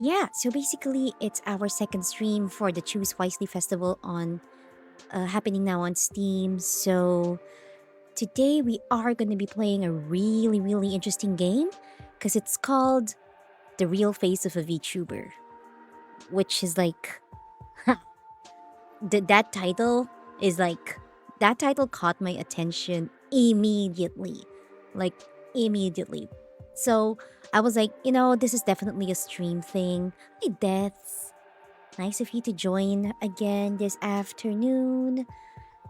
Yeah, so basically, it's our second stream for the Choose Wisely Festival on happening now on Steam. So today we are going to be playing a really, really interesting game because it's called The Real Face of a VTuber, which is like that title is like that title caught my attention immediately, like immediately. So I was like, this is definitely a stream thing. Hey, deaths. Nice of you to join again this afternoon.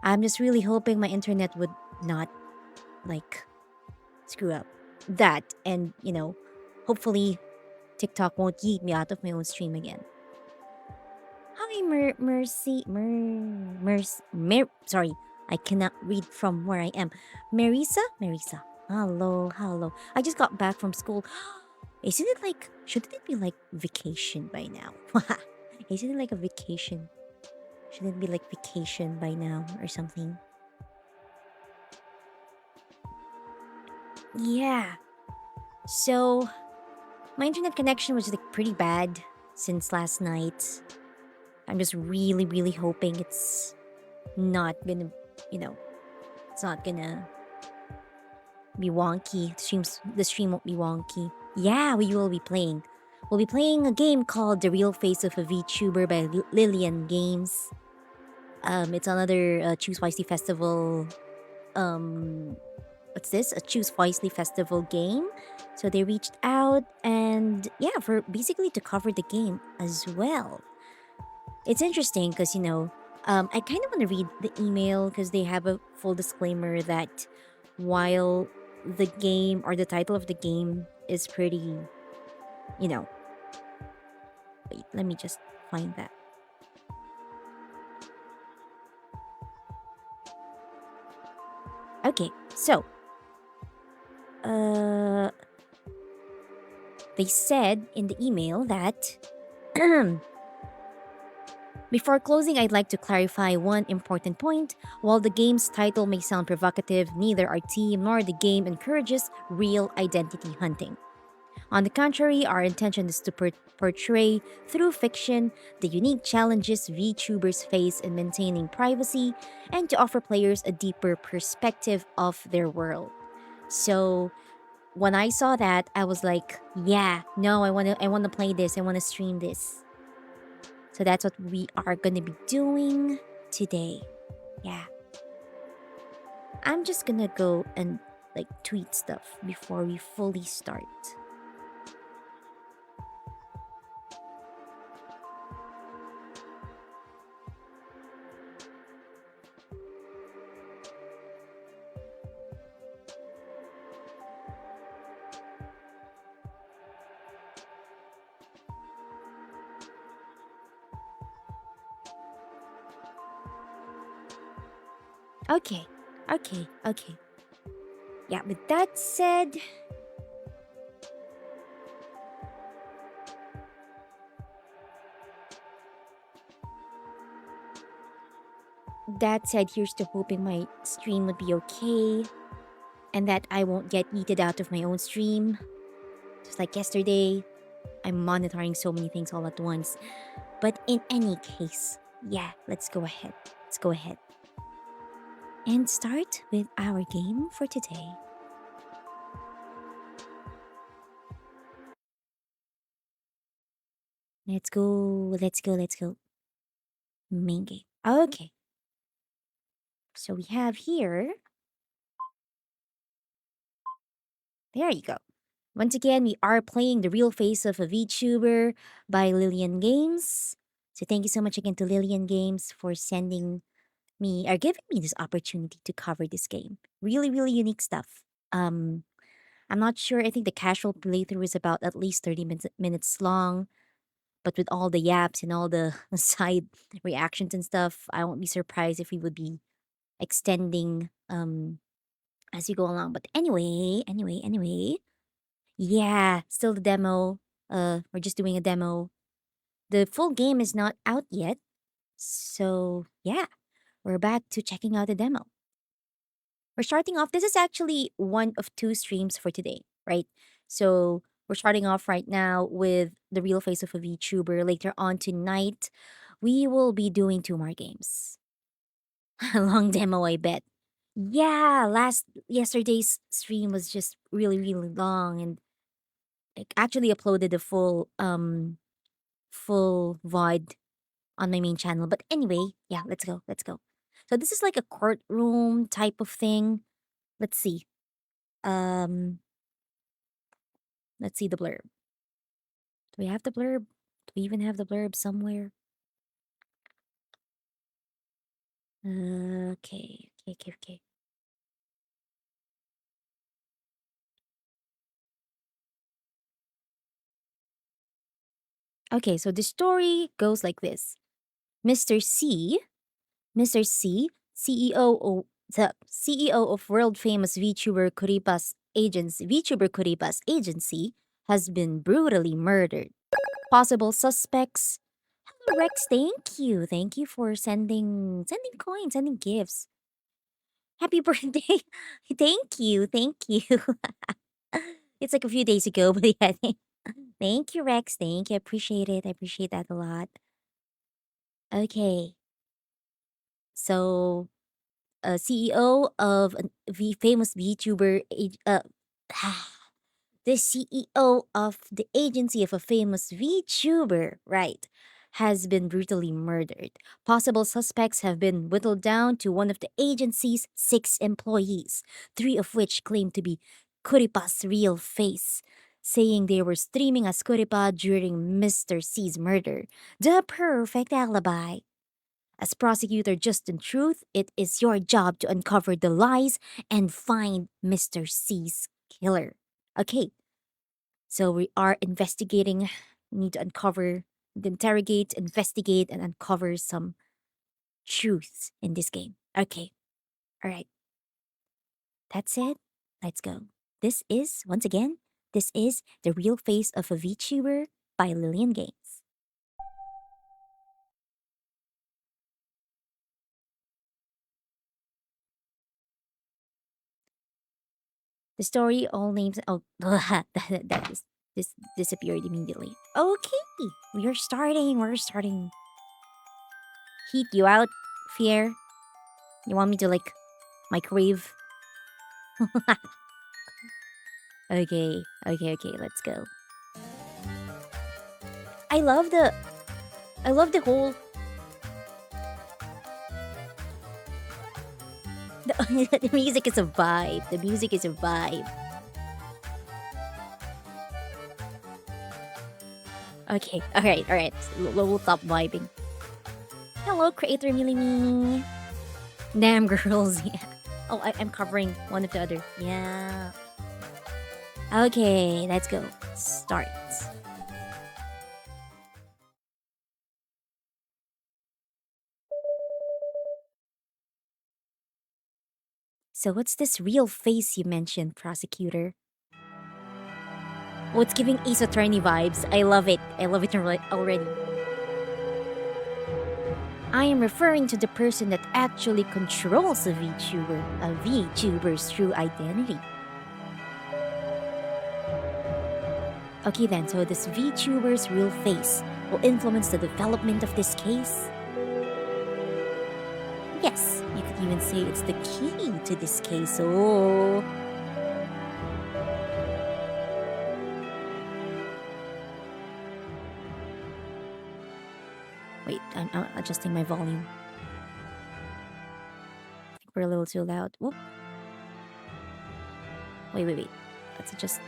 I'm just really hoping my internet would not like screw up that, and hopefully TikTok won't yeet me out of my own stream again. Hi, Mercy, sorry, I cannot read from where I am. Marisa. Hello, hello. I just got back from school. Isn't it like, shouldn't it be like vacation by now? Isn't it like a vacation? Shouldn't it be like vacation by now or something? Yeah. So, my internet connection was like pretty bad since last night. I'm just really, really hoping it's not gonna, you know, it's not gonna be wonky. The stream won't be wonky. Yeah, we will be playing. We'll be playing a game called The Real Face of a VTuber by Lilien Games. It's another Choose Wisely Festival. What's this? A Choose Wisely Festival game. So they reached out and yeah, for basically to cover the game as well. It's interesting because I kind of want to read the email because they have a full disclaimer that while the game or the title of the game is pretty, you know, wait, let me just find that. Okay, so uh they said in the email that before closing, I'd like to clarify one important point. While the game's title may sound provocative, neither our team nor the game encourages real identity hunting. On the contrary, our intention is to portray through fiction the unique challenges VTubers face in maintaining privacy and to offer players a deeper perspective of their world. So, when I saw that, I was like, yeah, no, I want to play this. I want to stream this. So that's what we are going to be doing today. Yeah. I'm just going to go and like tweet stuff before we fully start. Okay. Okay. Yeah, with that said, here's to hoping my stream would be okay and that I won't get yeeted out of my own stream. Just like yesterday, I'm monitoring so many things all at once. But in any case, yeah, let's go ahead. Let's go ahead and start with our game for today. Let's go. Main game. Okay, so we have here. There you go. Once again, we are playing The Real Face of a VTuber by Lilien Games. So thank you so much again to Lilien Games for sending me or giving me this opportunity to cover this game. Really, really unique stuff. Um, I'm not sure. I think the casual playthrough is about at least 30 minutes long. But with all the yaps and all the side reactions and stuff, I won't be surprised if we would be extending as you go along. But anyway, yeah, still the demo. We're just doing a demo. The full game is not out yet. So yeah, we're back to checking out the demo. We're starting off. This is actually one of two streams for today, right? So We're starting off right now with the real face of a VTuber. Later on tonight, we will be doing two more games. A long demo, I bet. Yeah, last yesterday's stream was just really, really long, and I actually uploaded the full VOD on my main channel. But anyway, yeah, let's go. Let's go. So this is like a courtroom type of thing. Let's see. Um, let's see the blurb. Do we have the blurb? Do we even have the blurb somewhere? Okay. Okay, so the story goes like this. Mr. C, Mr. C, the CEO of world famous VTuber Kuripa's agency, has been brutally murdered. Possible suspects. Hello, Rex, thank you for sending coins, sending gifts. Happy birthday. Thank you. It's like a few days ago, but yeah. Thank you, Rex. Thank you. I appreciate it. I appreciate that a lot. Okay. So, CEO of a famous VTuber, the CEO of the agency of a famous VTuber, right, has been brutally murdered. Possible suspects have been whittled down to one of the agency's 6 employees, 3 of which claim to be Kuripa's real face, saying they were streaming as Kuripa during Mr. C's murder. The perfect alibi. As prosecutor Justin Truth, it is your job to uncover the lies and find Mr. C's killer. Okay, so we are investigating. We need to interrogate, investigate, and uncover some truths in this game. Okay, all right. That's it. Let's go. Once again, this is The Real Face of a VTuber by Lilien Games. The story all names. Oh, that is this disappeared immediately. Okay, we are starting. We're starting. Heat you out, Fear. You want me to like microwave? Okay. Let's go. I love the. I love the whole. The music is a vibe. The music is a vibe. Okay. All right. We'll stop vibing. Hello, creator Millie. Damn girls. Yeah. Oh, I'm covering one of the other. Yeah. Okay, let's go. Start. So, what's this real face you mentioned, prosecutor? Oh, it's giving Ace Attorney vibes. I love it. I love it already. I am referring to the person that actually controls a VTuber's true identity. Okay then, so this VTuber's real face will influence the development of this case? Yes, you could even say it's the key to this case. Oh. Wait, I'm adjusting my volume. I think we're a little too loud. Whoop. Wait. Let's adjust.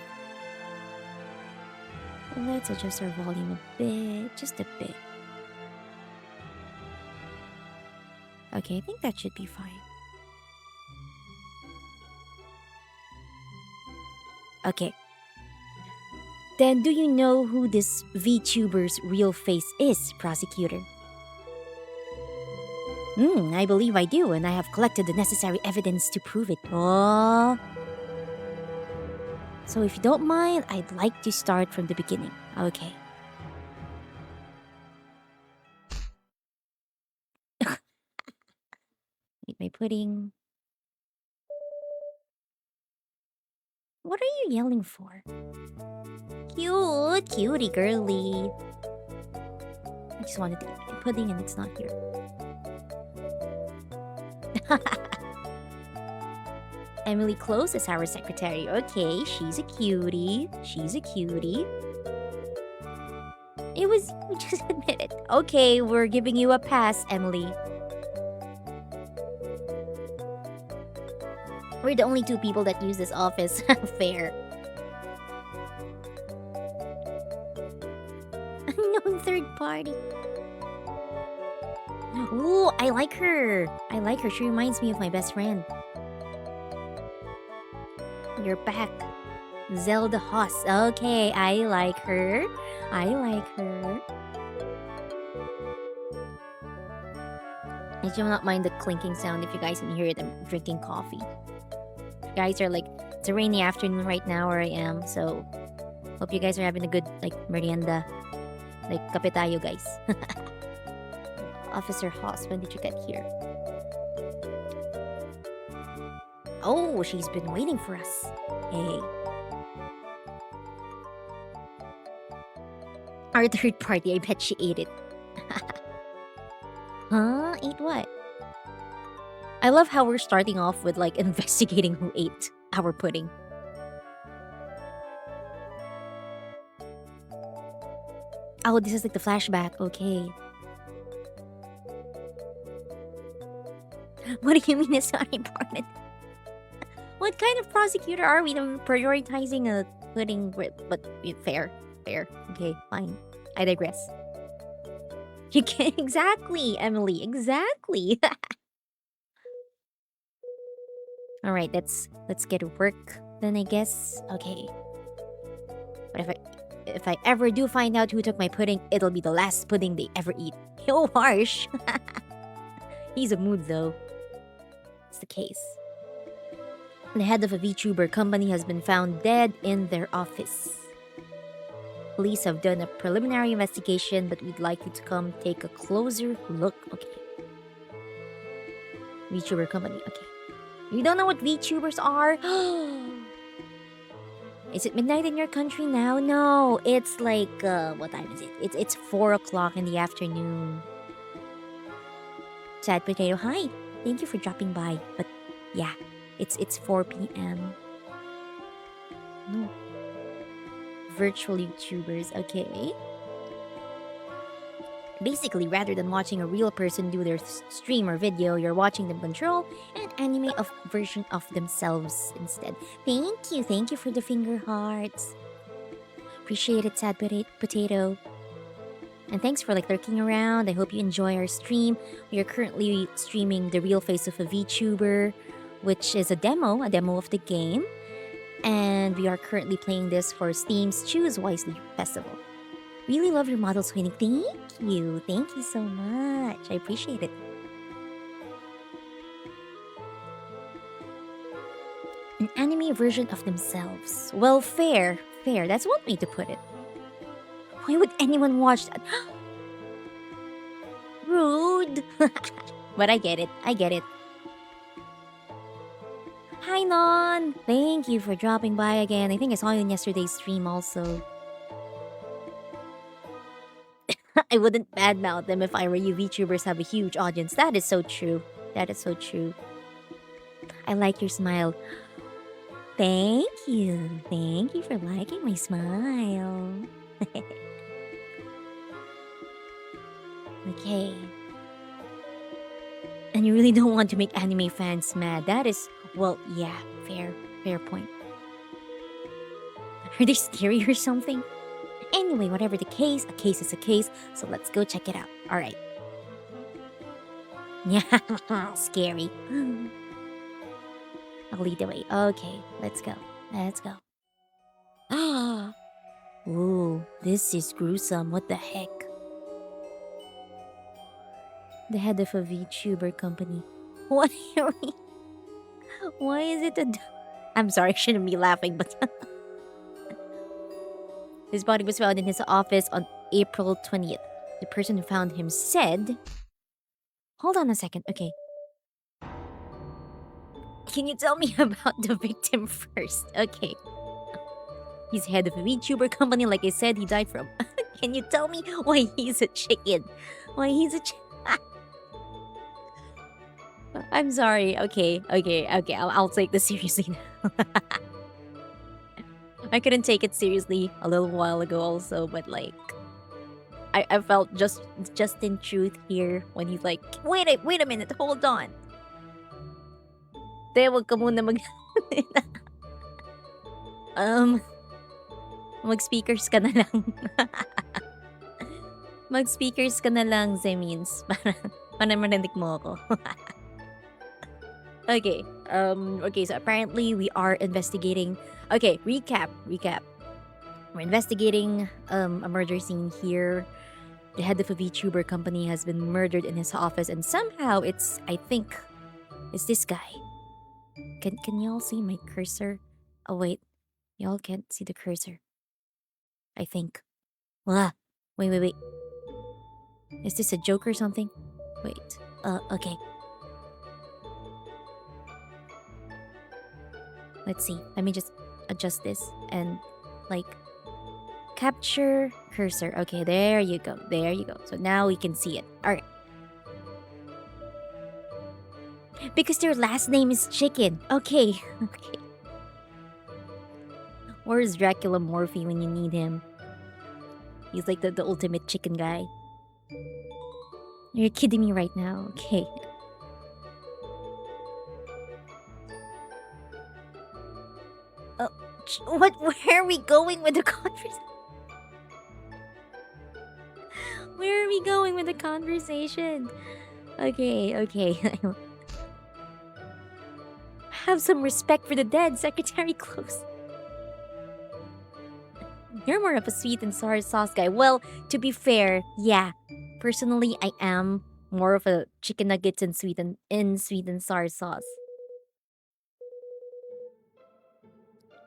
Let's adjust our volume a bit, just a bit. Okay, I think that should be fine. Okay. Then do you know who this VTuber's real face is, prosecutor? I believe I do, and I have collected the necessary evidence to prove it. Oh. So if you don't mind, I'd like to start from the beginning. Okay. Eat my pudding. What are you yelling for? Cute, cutie girly. I just wanted to eat pudding and it's not here. Emily Close is our secretary. Okay, she's a cutie. She's a cutie. It was you, just admit it. Okay, we're giving you a pass, Emily. We're the only two people that use this office. Fair. Unknown third party. Ooh, I like her. I like her. She reminds me of my best friend. You're back. Zelda Hoss. Okay, I like her. I like her. I do not mind the clinking sound if you guys can hear it. I'm drinking coffee. You guys are like, it's a rainy afternoon right now where I am, so hope you guys are having a good like merienda. Like kape tayo, guys. Officer Hoss, when did you get here? Oh, she's been waiting for us. Hey. Our third party, I bet she ate it. Huh? Ate what? I love how we're starting off with like investigating who ate our pudding. Oh, this is like the flashback. Okay. What do you mean it's not important? What kind of prosecutor are we? Prioritizing a pudding, but fair. Okay, fine. I digress. You can exactly, Emily. Exactly. All right, let's get to work then, I guess. Okay. But if I ever do find out who took my pudding, it'll be the last pudding they ever eat. So harsh. He's a mood though. It's the case. The head of a VTuber company has been found dead in their office. Police have done a preliminary investigation, but we'd like you to come take a closer look. Okay. VTuber company. Okay. You don't know what VTubers are? Is it midnight in your country now? No, it's like what time is it? It's 4 o'clock in the afternoon. Sad Potato, hi. Thank you for dropping by. But yeah, it's 4 p.m. No. Virtual YouTubers, okay. Basically, rather than watching a real person do their stream or video, you're watching them control an anime version of themselves instead. Thank you for the finger hearts. Appreciate it, Sad Potato. And thanks for like lurking around. I hope you enjoy our stream. We are currently streaming the real face of a VTuber, which is a demo of the game. And we are currently playing this for Steam's Choose Wisely Festival. Really love your model swinging. Thank you so much. I appreciate it. An anime version of themselves. Well, fair. That's one way to put it. Why would anyone watch that? Rude. But I get it. Hi, Non. Thank you for dropping by again. I think I saw you in yesterday's stream also. I wouldn't badmouth them if I were you. VTubers have a huge audience. That is so true. I like your smile. Thank you for liking my smile. Okay. And you really don't want to make anime fans mad. That is, well, yeah, fair point. Are they scary or something? Anyway, whatever the case, a case is a case, so let's go check it out. Alright. Yeah, scary. I'll lead the way. Okay, let's go. Ah! Ooh, this is gruesome. What the heck? The head of a VTuber company. What are we? Why is it a... I'm sorry, I shouldn't be laughing, but... His body was found in his office on April 20th. The person who found him said... Hold on a second, okay. Can you tell me about the victim first? Okay. He's head of a VTuber company. Like I said, he died from. Can you tell me why he's a chicken? Why he's a chicken? I'm sorry. Okay. I'll take this seriously now. I couldn't take it seriously a little while ago also, but like I felt just in truth here when he's like, wait a minute, hold on. Te, wag ka muna mag... um, mag-speakers ka na lang. Mag-speakers ka na lang, Zemins. Para marinig mo ako. Okay. Okay, so apparently we are investigating. Okay, recap. We're investigating a murder scene here. The head of a VTuber company has been murdered in his office, and somehow I think it's this guy. Can y'all see my cursor? Oh wait, y'all can't see the cursor. I think. Wait. Is this a joke or something? Wait. Okay. Let's see. Let me just adjust this and like capture cursor. Okay, there you go. So now we can see it. All right. Because their last name is Chicken. Okay. Where's Dracula Morphe when you need him? He's like the ultimate chicken guy. You're kidding me right now. Okay. What? Where are we going with the conversation? Where are we going with the conversation? Okay. Have some respect for the dead, Secretary Close. You're more of a sweet and sour sauce guy. Well, to be fair, yeah. Personally, I am more of a chicken nuggets and sweet and sour sauce.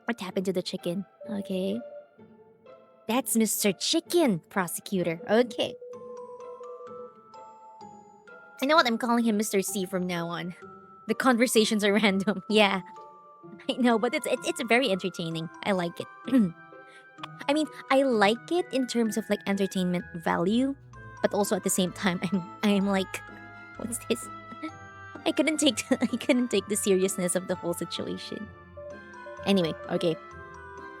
What happened to the chicken? Okay. That's Mr. Chicken, prosecutor. Okay. You know what? I'm calling him Mr. C from now on. The conversations are random. Yeah. I know, but it's very entertaining. I like it. I mean, I like it in terms of like entertainment value, but also at the same time, I'm like, what's this? I couldn't take the seriousness of the whole situation. Anyway, okay.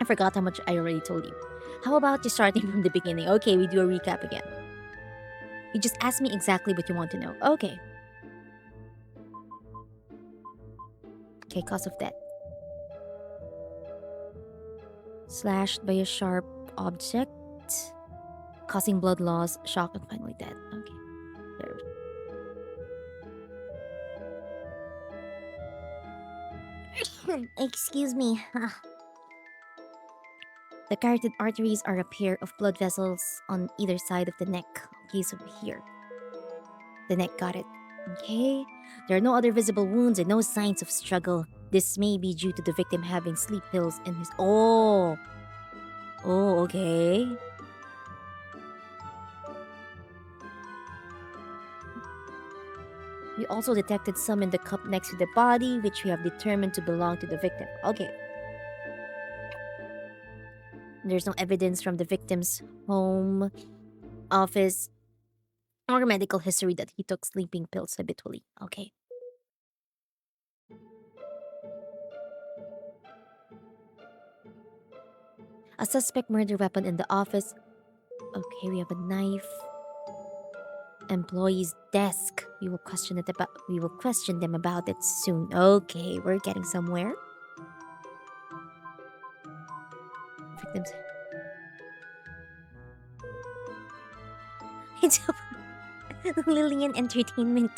I forgot how much I already told you. How about just starting from the beginning? Okay, we do a recap again. You just ask me exactly what you want to know. Okay. Okay, cause of death. Slashed by a sharp object, causing blood loss, shock, and finally death. Okay. There. Excuse me. The carotid arteries are a pair of blood vessels on either side of the neck. Okay, so here. The neck, got it. Okay. There are no other visible wounds and no signs of struggle. This may be due to the victim having sleep pills in his... Oh, okay. We also detected some in the cup next to the body, which we have determined to belong to the victim. Okay. There's no evidence from the victim's home, office, or medical history that he took sleeping pills habitually. Okay. A suspect murder weapon in the office. Okay, we have a knife. Employee's desk. We will question them about it soon. Okay, we're getting somewhere. Victims. It's Lilien Entertainment.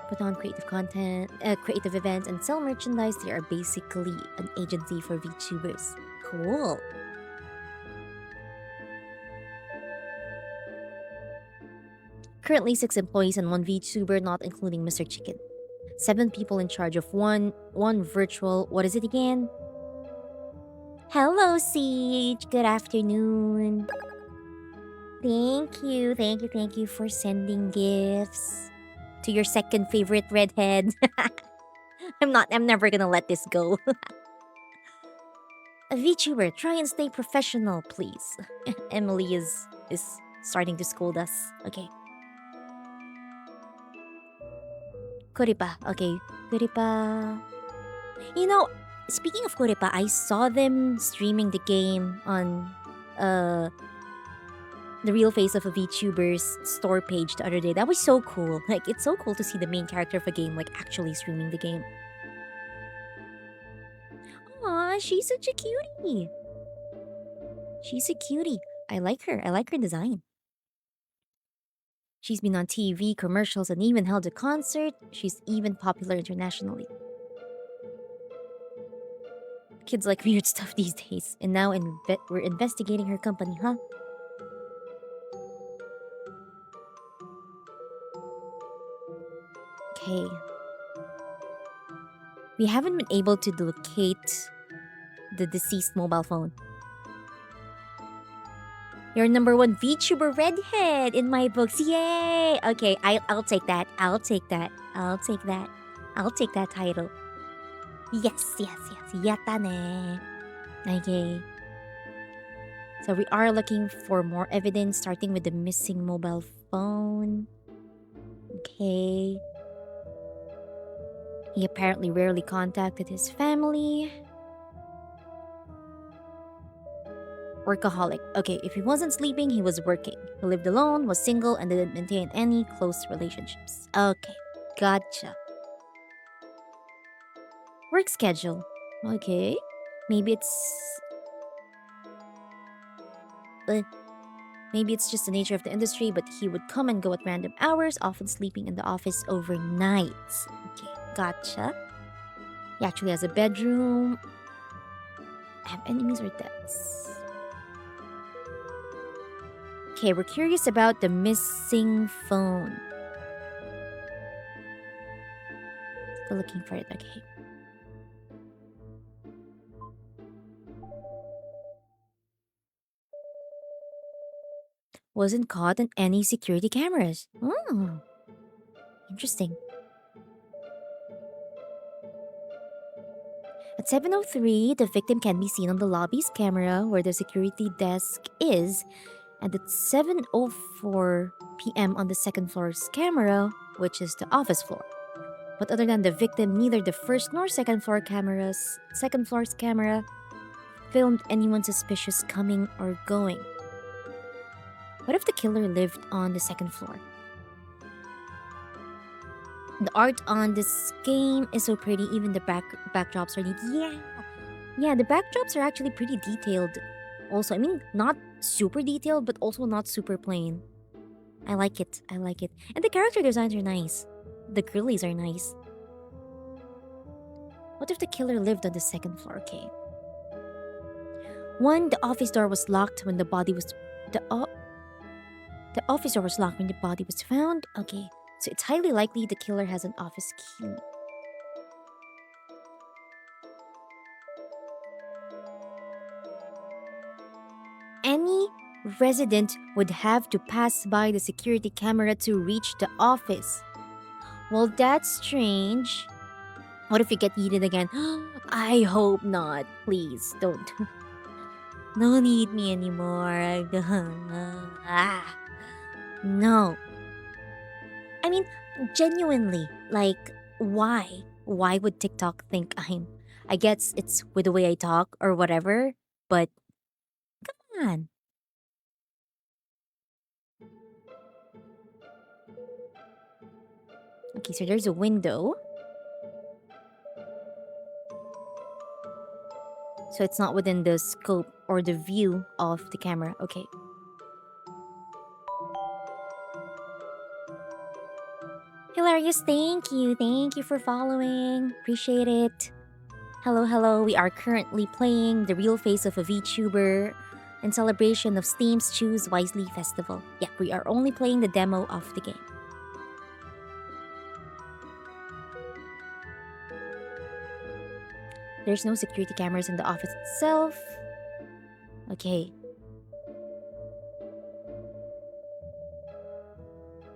Put on creative content, creative events, and sell merchandise. They are basically an agency for VTubers. Cool. Currently 6 employees and 1 VTuber, not including Mr. Chicken. 7 people in charge of one virtual... What is it again? Hello, Siege. Good afternoon. Thank you for sending gifts to your second favorite redhead. I'm never gonna let this go. A VTuber, try and stay professional, please. Emily is starting to scold us. Okay. Kuripa. Okay. Kuripa. You know, speaking of Kuripa, I saw them streaming the game on uh the real face of a VTuber's store page the other day. That was so cool. Like, it's so cool to see the main character of a game like actually streaming the game. Aw, she's such a cutie. She's a cutie. I like her. I like her design. She's been on TV, commercials, and even held a concert. She's even popular internationally. Kids like weird stuff these days. And now we're investigating her company, huh? Okay. We haven't been able to locate the deceased mobile phone. You're number one VTuber redhead in my books. Yay! Okay, I'll take that. I'll take that. I'll take that. I'll take that title. Yes, yes, yes. Yatta ne. Okay. So we are looking for more evidence, starting with the missing mobile phone. Okay. He apparently rarely contacted his family. Workaholic. Okay, if he wasn't sleeping, he was working. He lived alone, was single, and didn't maintain any close relationships. Okay, gotcha. Work schedule. Okay. Maybe it's. Uh, maybe it's just the nature of the industry, but he would come and go at random hours, often sleeping in the office overnight. Okay, gotcha. He actually has a bedroom. Have enemies or deaths? Okay, we're curious about the missing phone. Still looking for it. Okay. Wasn't caught on any security cameras. Oh, interesting. At 7:03, the victim can be seen on the lobby's camera where the security desk is, and at 7:04 p.m. on the second floor's camera, which is the office floor. But other than the victim, neither the first nor second floor's camera filmed anyone suspicious coming or going. What if the killer lived on the second floor? The art on this game is so pretty, even the backdrops are neat. Yeah, the backdrops are actually pretty detailed. Also, I mean, not super detailed, but also not super plain. I like it. I like it. And the character designs are nice. The girlies are nice. What if the killer lived on the second floor? Okay. One, the office door was locked when the body was the office door was locked when the body was found. Okay. So it's highly likely the killer has an office key. Any resident would have to pass by the security camera to reach the office. Well, that's strange. What if you get eaten again? I hope not. Please don't. Don't eat me anymore. No. I mean, genuinely, like, why? Why would TikTok think I guess it's with the way I talk or whatever, but come on. Okay, so there's a window. So it's not within the scope or the view of the camera. Okay. Hilarious, thank you. Thank you for following. Appreciate it. Hello, hello. We are currently playing the real face of a VTuber in celebration of Steam's Choose Wisely Festival. Yeah, we are only playing the demo of the game. There's no security cameras in the office itself. Okay.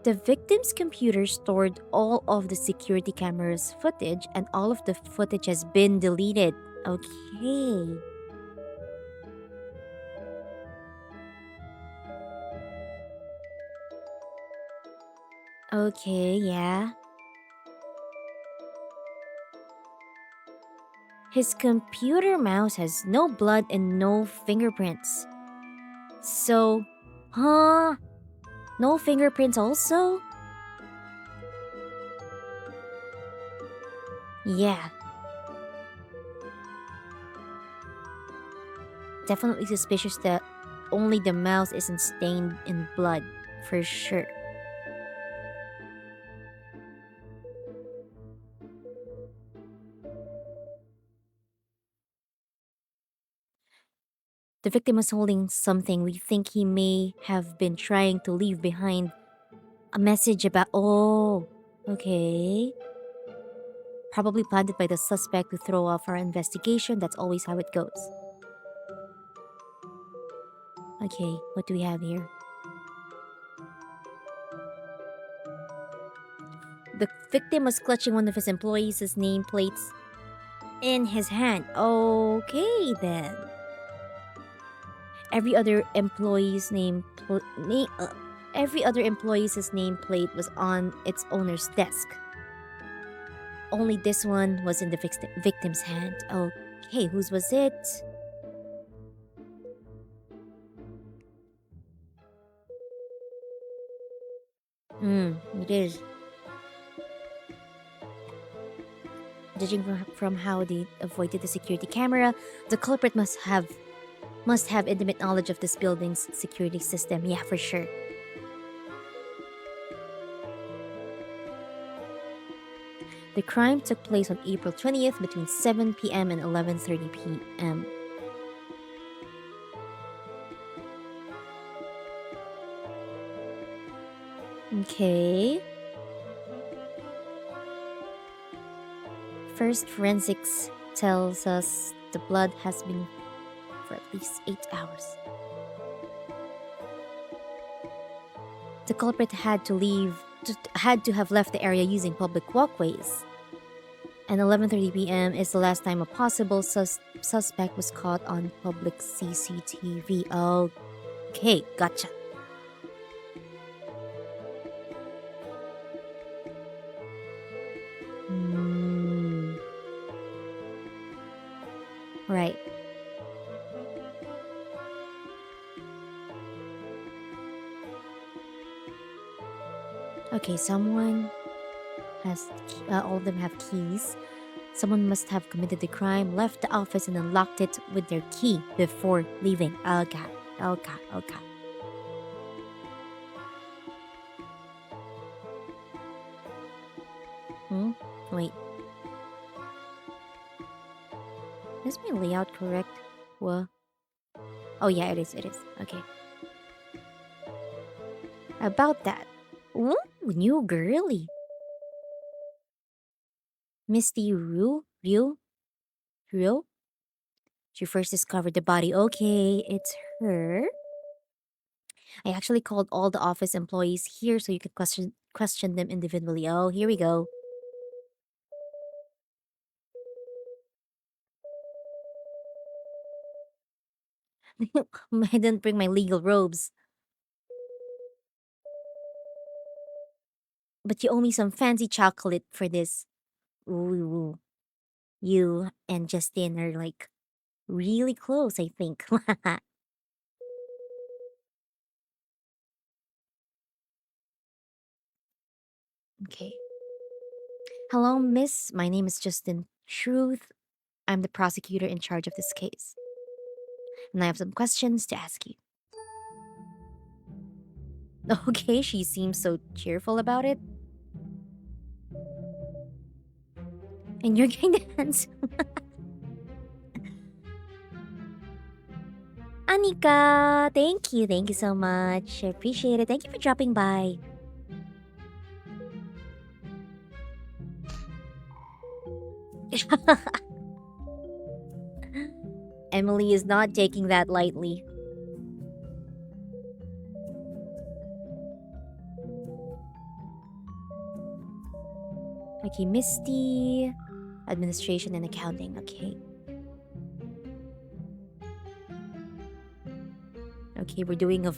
The victim's computer stored all of the security cameras footage, and all of the footage has been deleted. Okay. Okay, yeah. His computer mouse has no blood and no fingerprints. So, huh? No fingerprints also? Yeah, definitely suspicious that only the mouse isn't stained in blood, for sure. The victim was holding something we think he may have been trying to leave behind. A message about. Oh, okay. Probably planted by the suspect to throw off our investigation. That's always how it goes. Okay, what do we have here? The victim was clutching one of his employees' nameplates in his hand. Okay, then. Every other employee's every other employee's nameplate was on its owner's desk. Only this one was in the victim's hand. Okay, whose was it? It is. Judging from how they avoided the security camera, the culprit must have intimate knowledge of this building's security system. Yeah, for sure. The crime took place on April 20th between 7 p.m. and 11:30 p.m. Okay. First, forensics tells us the blood has been for at least 8 hours. The culprit had to have left the area using public walkways. And 11:30 p.m. is the last time a possible suspect was caught on public CCTV. Okay, gotcha. Hmm. Right. Okay, all of them have keys. Someone must have committed the crime, left the office, and unlocked it with their key before leaving. Okay, okay, okay. Hmm? Wait, is my layout correct? What? Oh yeah, it is. Okay. About that. Ooh, new girly. Misty Rue? She first discovered the body. Okay, it's her. I actually called all the office employees here so you could question them individually. Oh, here we go. I didn't bring my legal robes, but you owe me some fancy chocolate for this. Ooh, you and Justin are like really close, I think. Okay. Hello, miss. My name is Justin Truth. I'm the prosecutor in charge of this case. And I have some questions to ask you. Okay, she seems so cheerful about it. And you're kind of handsome. Anika, thank you. Thank you so much. I appreciate it. Thank you for dropping by. Emily is not taking that lightly. Okay, Misty, administration and accounting. Okay. Okay, we're doing a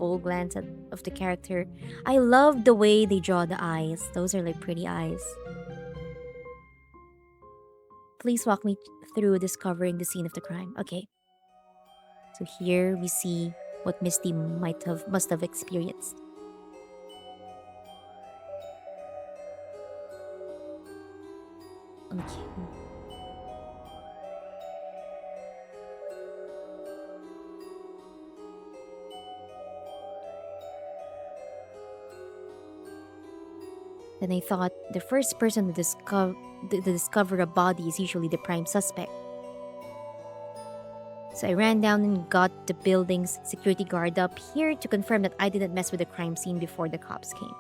full glance of the character. I love the way they draw the eyes. Those are like pretty eyes. Please walk me through discovering the scene of the crime. Okay. So here we see what Misty must have experienced. Okay. Then I thought the first person to discover a body is usually the prime suspect. So I ran down and got the building's security guard up here to confirm that I didn't mess with the crime scene before the cops came.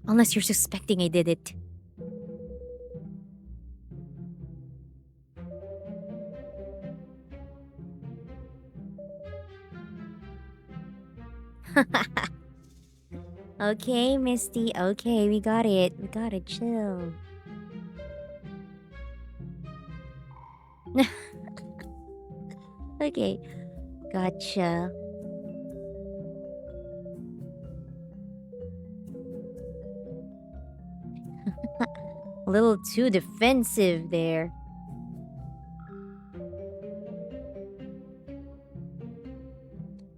Unless you're suspecting I did it. Okay, Misty. Okay, we got it. We got it. Chill. Okay, gotcha. A little too defensive there.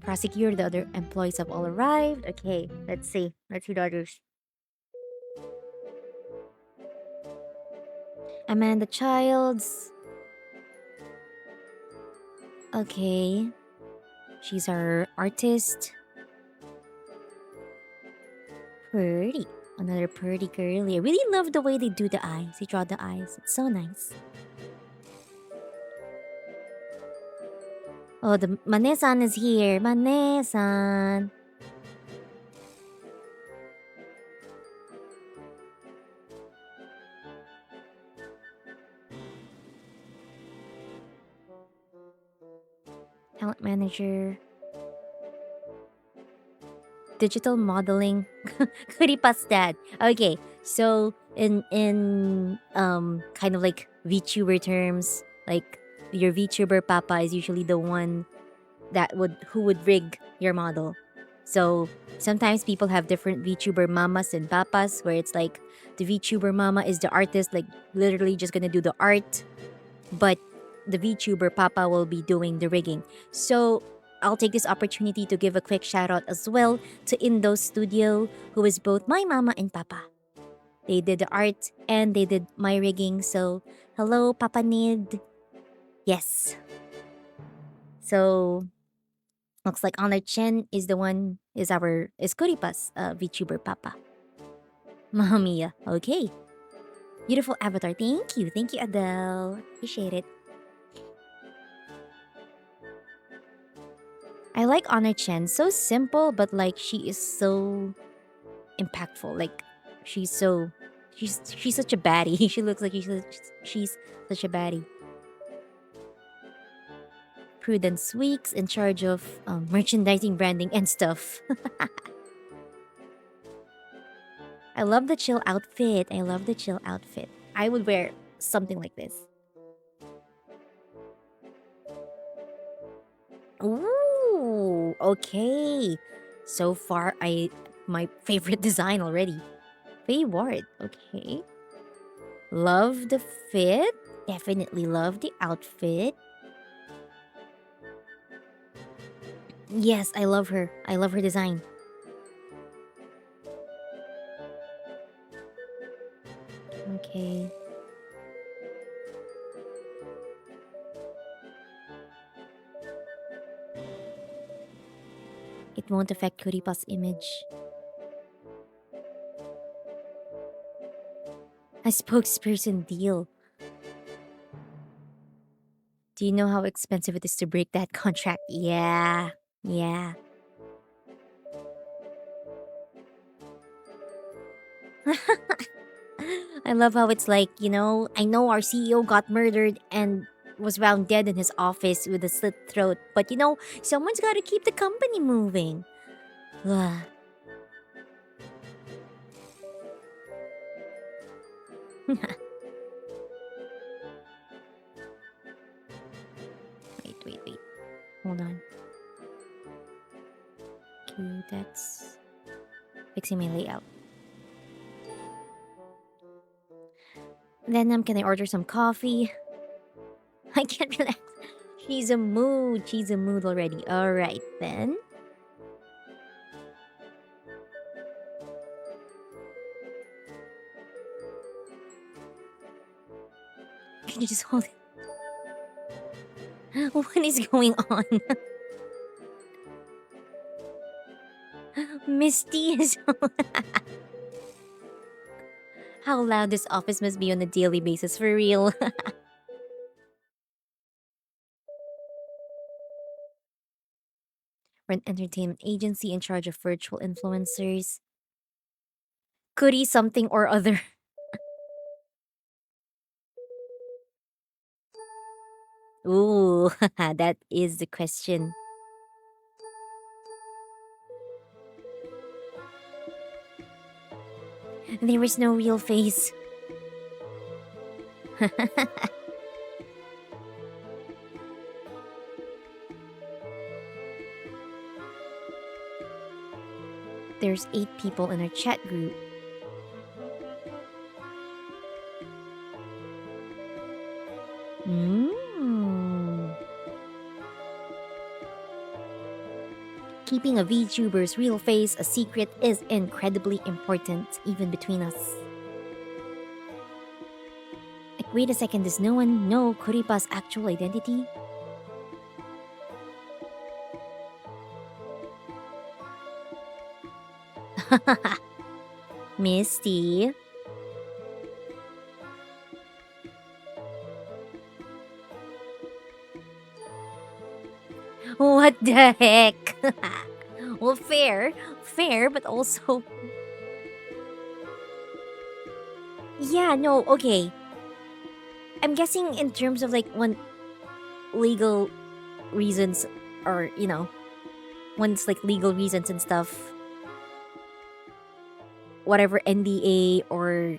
Prosecutor, the other employees have all arrived. Okay, let's see. Let's see the others. Amanda Childs. Okay. She's our artist. Pretty. Another pretty girly. I really love the way they do the eyes. They draw the eyes. It's so nice. Oh, the Manesan is here. Manesan. Talent manager. Digital modeling. Kuripas dad. Okay, so in kind of like VTuber terms, like your VTuber papa is usually the one that would who would rig your model. So sometimes people have different VTuber mamas and papas where it's like the VTuber mama is the artist, like literally just gonna do the art, but the VTuber Papa will be doing the rigging. So I'll take this opportunity to give a quick shout out as well to Indo Studio, who is both my mama and papa. They did the art and they did my rigging. So hello, Papa Nid. Yes. So looks like Honor Chen is the one is Kuripas VTuber Papa. Mamma mia. Okay. Beautiful avatar. Thank you. Thank you, Adele. Appreciate it. I like Honor Chen. So simple, but like she is so impactful. Like she's so she's such a baddie. She looks like she's such a baddie. Prudence Weeks in charge of merchandising, branding, and stuff. I love the chill outfit. I love the chill outfit. I would wear something like this. Ooh, okay. So far, I my favorite design already. Faye Ward. Okay. Love the fit. Definitely love the outfit. Yes, I love her. I love her design. Okay. It won't affect Kuripa's image. A spokesperson deal. Do you know how expensive it is to break that contract? Yeah. Yeah. I love how it's like, I know our CEO got murdered and was found dead in his office with a slit throat, but someone's got to keep the company moving. Ugh. wait. Hold on. Okay, that's fixing my layout. Then can I order some coffee? I can't relax. She's a mood. She's a mood already. Alright then. Can you just hold it? What is going on? Misty is. How loud this office must be on a daily basis for real. We're an entertainment agency in charge of virtual influencers. Goody something or other. Ooh, that is the question. There is no real face. There's 8 people in our chat group. Keeping a VTuber's real face a secret is incredibly important, even between us. Like, wait a second, does no one know Kuripa's actual identity? Misty. What the heck? Well, fair, but also... Yeah, no, okay. I'm guessing in terms of like when legal reasons or, once like legal reasons and stuff, whatever NDA or,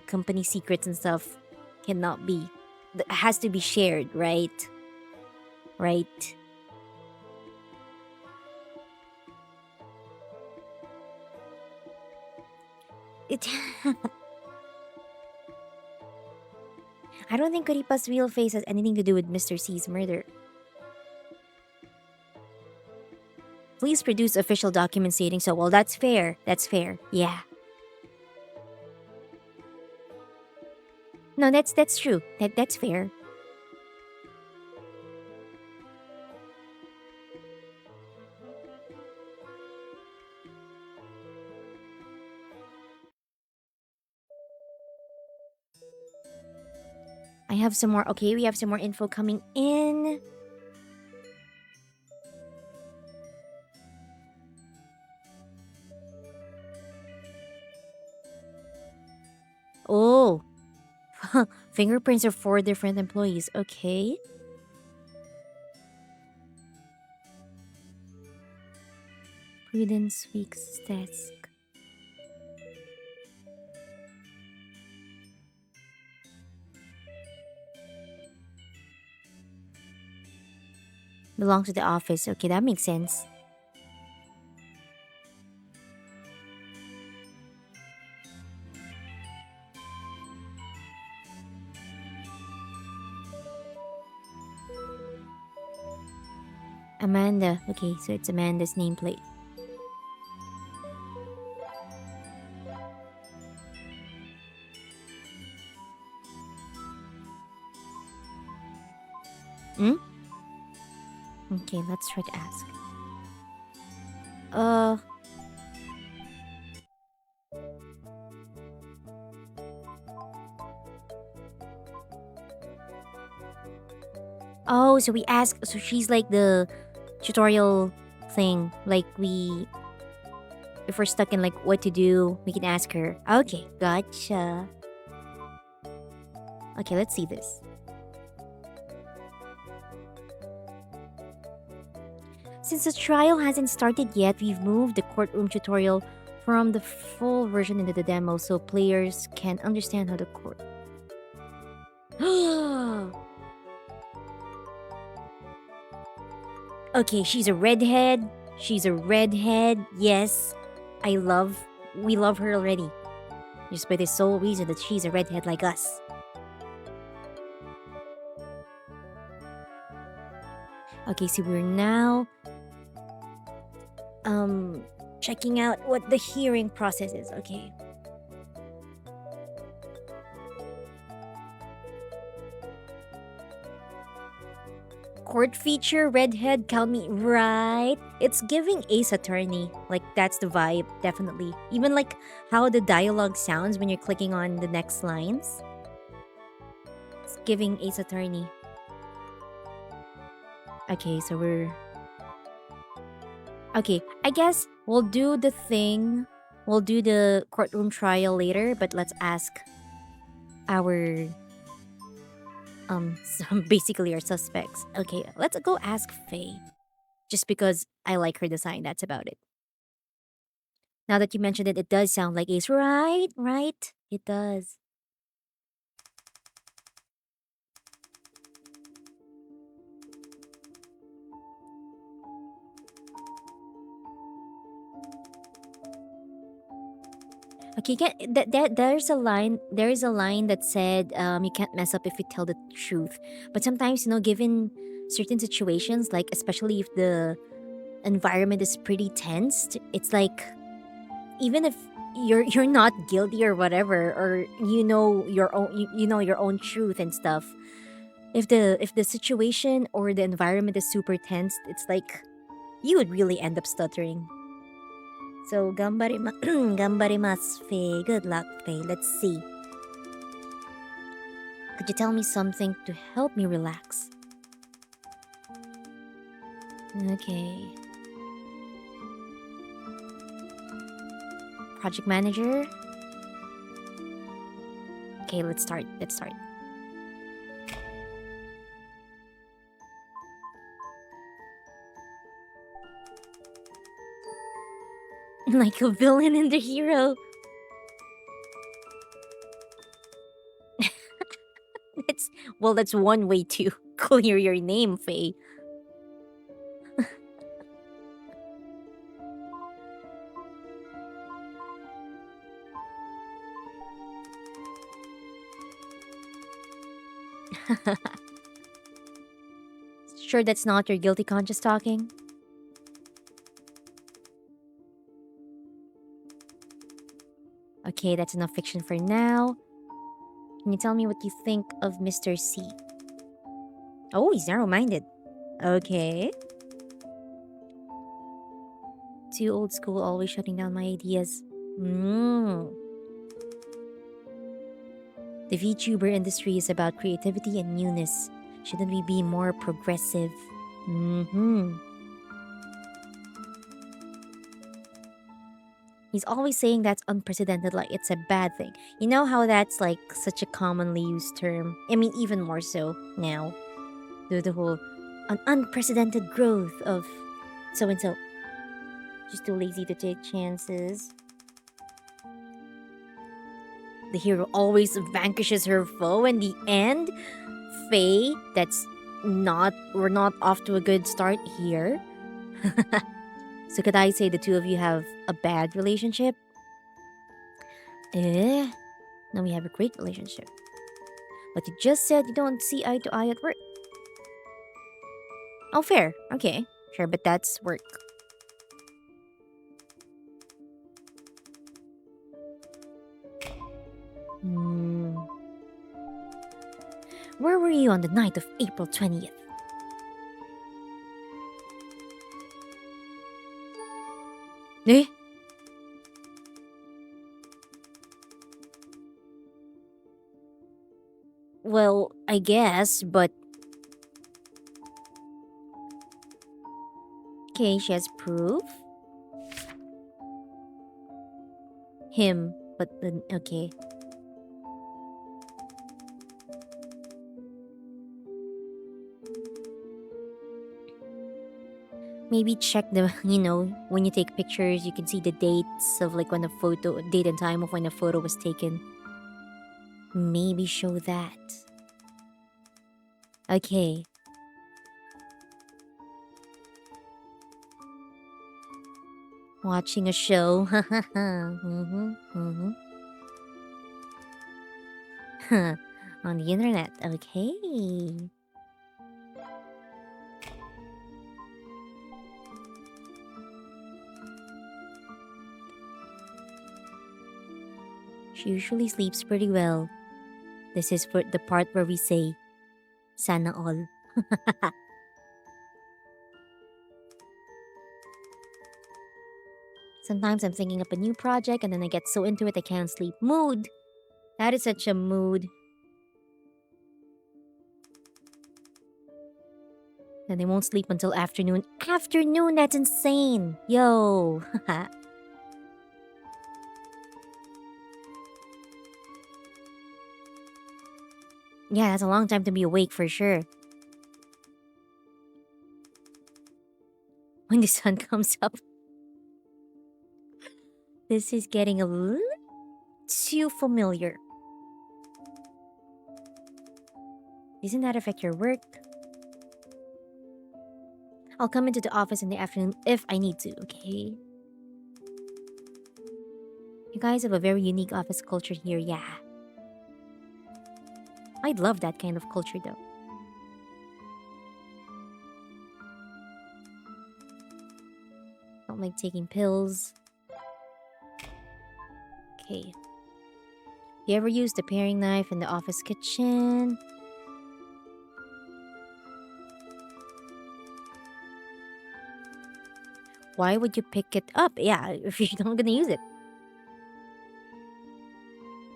company secrets and stuff cannot be, has to be shared, right? Right. It... I don't think Kuripa's real face has anything to do with Mr. C's murder. Please produce official documents stating so. Well, that's fair. That's fair. Yeah. No, that's true. That's fair. I have some more. Okay, we have some more info coming in. Oh. Fingerprints of 4 different employees. Okay. Prudence Week's desk. Belongs to the office. Okay, that makes sense. Amanda. Okay, so it's Amanda's nameplate. Hmm? Okay, let's try to ask. Oh, so we ask. So she's like the tutorial thing. Like if we're stuck in like what to do, we can ask her. Okay, gotcha. Okay, let's see this. Since the trial hasn't started yet, we've moved the courtroom tutorial from the full version into the demo so players can understand how the court... Okay, she's a redhead. She's a redhead. Yes. We love her already. Just by the sole reason that she's a redhead like us. Okay, so we're now checking out what the hearing process is. Okay. Court feature, redhead, count me right. It's giving Ace Attorney. Like, that's the vibe, definitely. Even like how the dialogue sounds when you're clicking on the next lines. It's giving Ace Attorney. Okay, so we're. Okay, I guess we'll do the thing. We'll do the courtroom trial later, but let's ask our basically our suspects. Okay, let's go ask Faye. Just because I like her design, that's about it. Now that you mentioned it, it does sound like Ace, right? Right? It does. Okay, there's a line. There is a line that said, "You can't mess up if you tell the truth." But sometimes, given certain situations, like especially if the environment is pretty tensed, it's like even if you're not guilty or whatever, or you know your own truth and stuff. If the situation or the environment is super tense, it's like you would really end up stuttering. So gambarimasu, Faye. Good luck, Faye. Let's see. Could you tell me something to help me relax? Okay. Project manager. Okay, let's start. Let's start. Like a villain and the hero. It's well, that's one way to clear your name, Faye. Sure, that's not your guilty conscience talking. Okay, that's enough fiction for now. Can you tell me what you think of Mr. C? Oh, he's narrow-minded. Okay. Too old school, always shutting down my ideas. Mm. The VTuber industry is about creativity and newness. Shouldn't we be more progressive? Mm-hmm. He's always saying that's unprecedented, like it's a bad thing. You know how that's like such a commonly used term? I mean, even more so now. The whole an unprecedented growth of so and so. Just too lazy to take chances. The hero always vanquishes her foe in the end. Faye, we're not off to a good start here. So could I say the two of you have a bad relationship? No, we have a great relationship. But you just said you don't see eye to eye at work. Oh, fair. Okay. Sure, but that's work. Hmm. Where were you on the night of April 20th? Eh? Well, I guess, but... Okay, she has proof. Him, but then... Okay. Maybe check the, when you take pictures, you can see the dates of like when the photo, date and time of when the photo was taken. Maybe show that. Okay. Watching a show. Mm-hmm, mm-hmm. On the internet. Okay. She usually sleeps pretty well. This is for the part where we say, sana all. Sometimes I'm thinking up a new project and then I get so into it I can't sleep. Mood. That is such a mood. Then they won't sleep until afternoon. Afternoon, that's insane. Yo. Yeah, that's a long time to be awake for sure. When the sun comes up. This is getting a little too familiar. Doesn't that affect your work? I'll come into the office in the afternoon if I need to, okay? You guys have a very unique office culture here, yeah. I'd love that kind of culture though. Don't like taking pills. Okay. You ever use the paring knife in the office kitchen? Why would you pick it up? Yeah, if you're not gonna use it.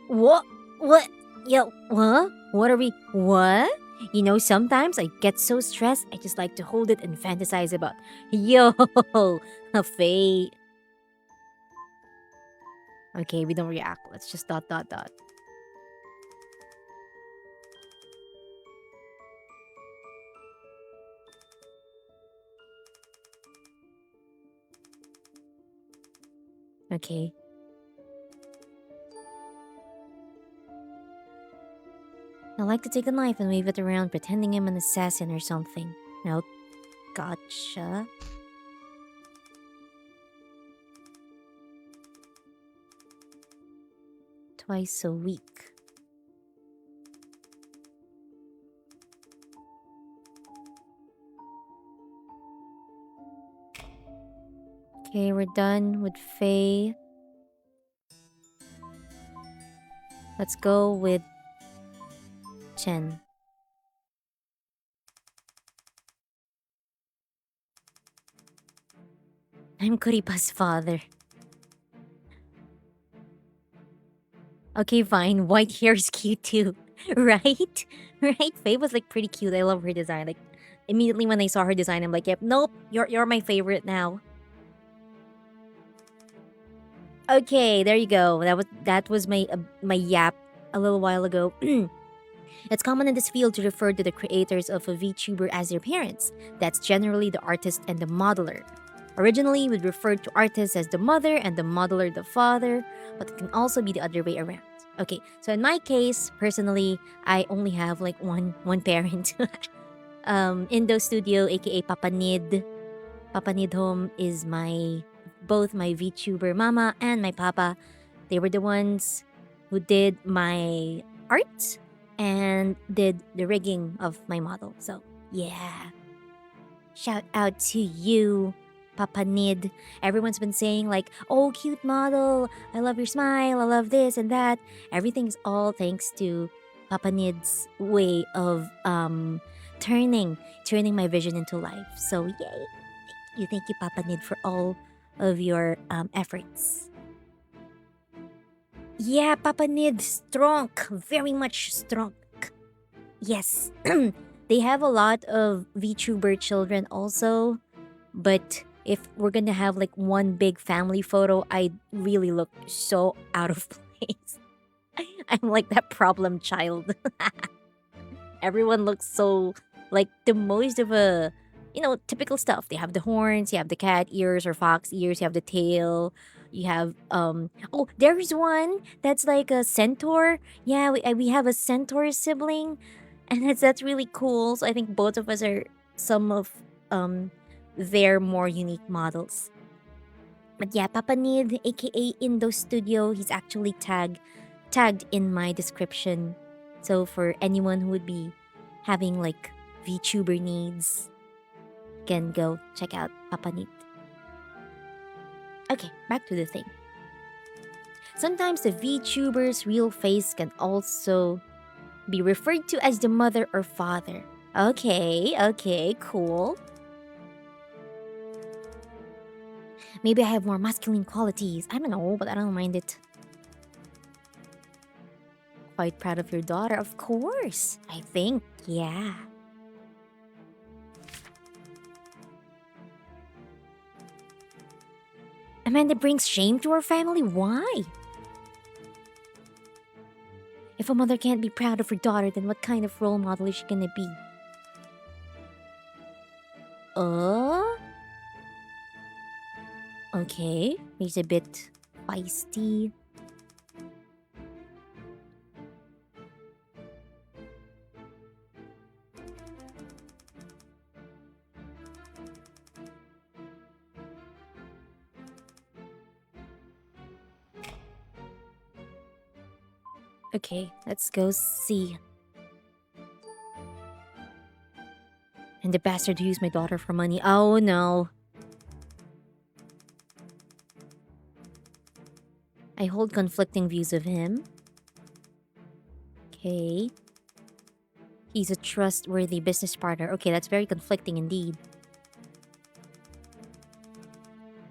What? What? Yo, what? What are we? What? You know, sometimes I get so stressed, I just like to hold it and fantasize about, yo, a fate. Okay, we don't react. Let's just dot dot dot. Okay. I like to take the knife and wave it around, pretending I'm an assassin or something. Now, gotcha. Twice a week. Okay, we're done with Faye. Let's go with Chen. I'm Kuripa's father. Okay, fine. White hair is cute too. Right? Right? Faye was like pretty cute. I love her design. Like immediately when I saw her design, I'm like, yep, nope, you're my favorite now. Okay, there you go. That was my yap a little while ago. It's common in this field to refer to the creators of a VTuber as their parents. That's generally the artist and the modeler. Originally, we referred to artists as the mother and the modeler the father, but it can also be the other way around. Okay, so in my case, personally, I only have like one parent. Indo Studio, aka Papa Nid. Papa Nid Home is my both my VTuber mama and my papa. They were the ones who did my art and did the rigging of my model. So, yeah. Shout out to you, Papa Nid. Everyone's been saying, like, oh, cute model. I love your smile. I love this and that. Everything's all thanks to Papa Nid's way of turning my vision into life. So, yay. Thank you, Papa Nid, for all of your efforts. Yeah, Papa Nid, strong. Very much strong. Yes. They have a lot of VTuber children also. But if we're gonna have like one big family photo, I really look so out of place. I'm like that problem child. Everyone looks so like the most of a typical stuff. They have the horns, you have the cat ears or fox ears, you have the tail, you have oh, there's one that's like a centaur. Yeah, we have a centaur sibling, and that's really cool. So I think both of us are some of um their more unique models. But yeah, Papa Nid, aka Indo Studio, he's actually tagged in my description. So for anyone who would be having like VTuber needs, can go check out Papa Nid. Okay, back to the thing. Sometimes the VTuber's real face can also be referred to as the mother or father. Okay, cool. Maybe I have more masculine qualities. I don't know, but I don't mind it. Quite proud of your daughter, of course. I think, yeah. Amanda brings shame to her family? Why? If a mother can't be proud of her daughter, then what kind of role model is she gonna be? Uh? Okay, he's a bit feisty. Okay, let's go see. And the bastard who used my daughter for money. Oh no. I hold conflicting views of him. Okay. He's a trustworthy business partner. Okay, that's very conflicting indeed.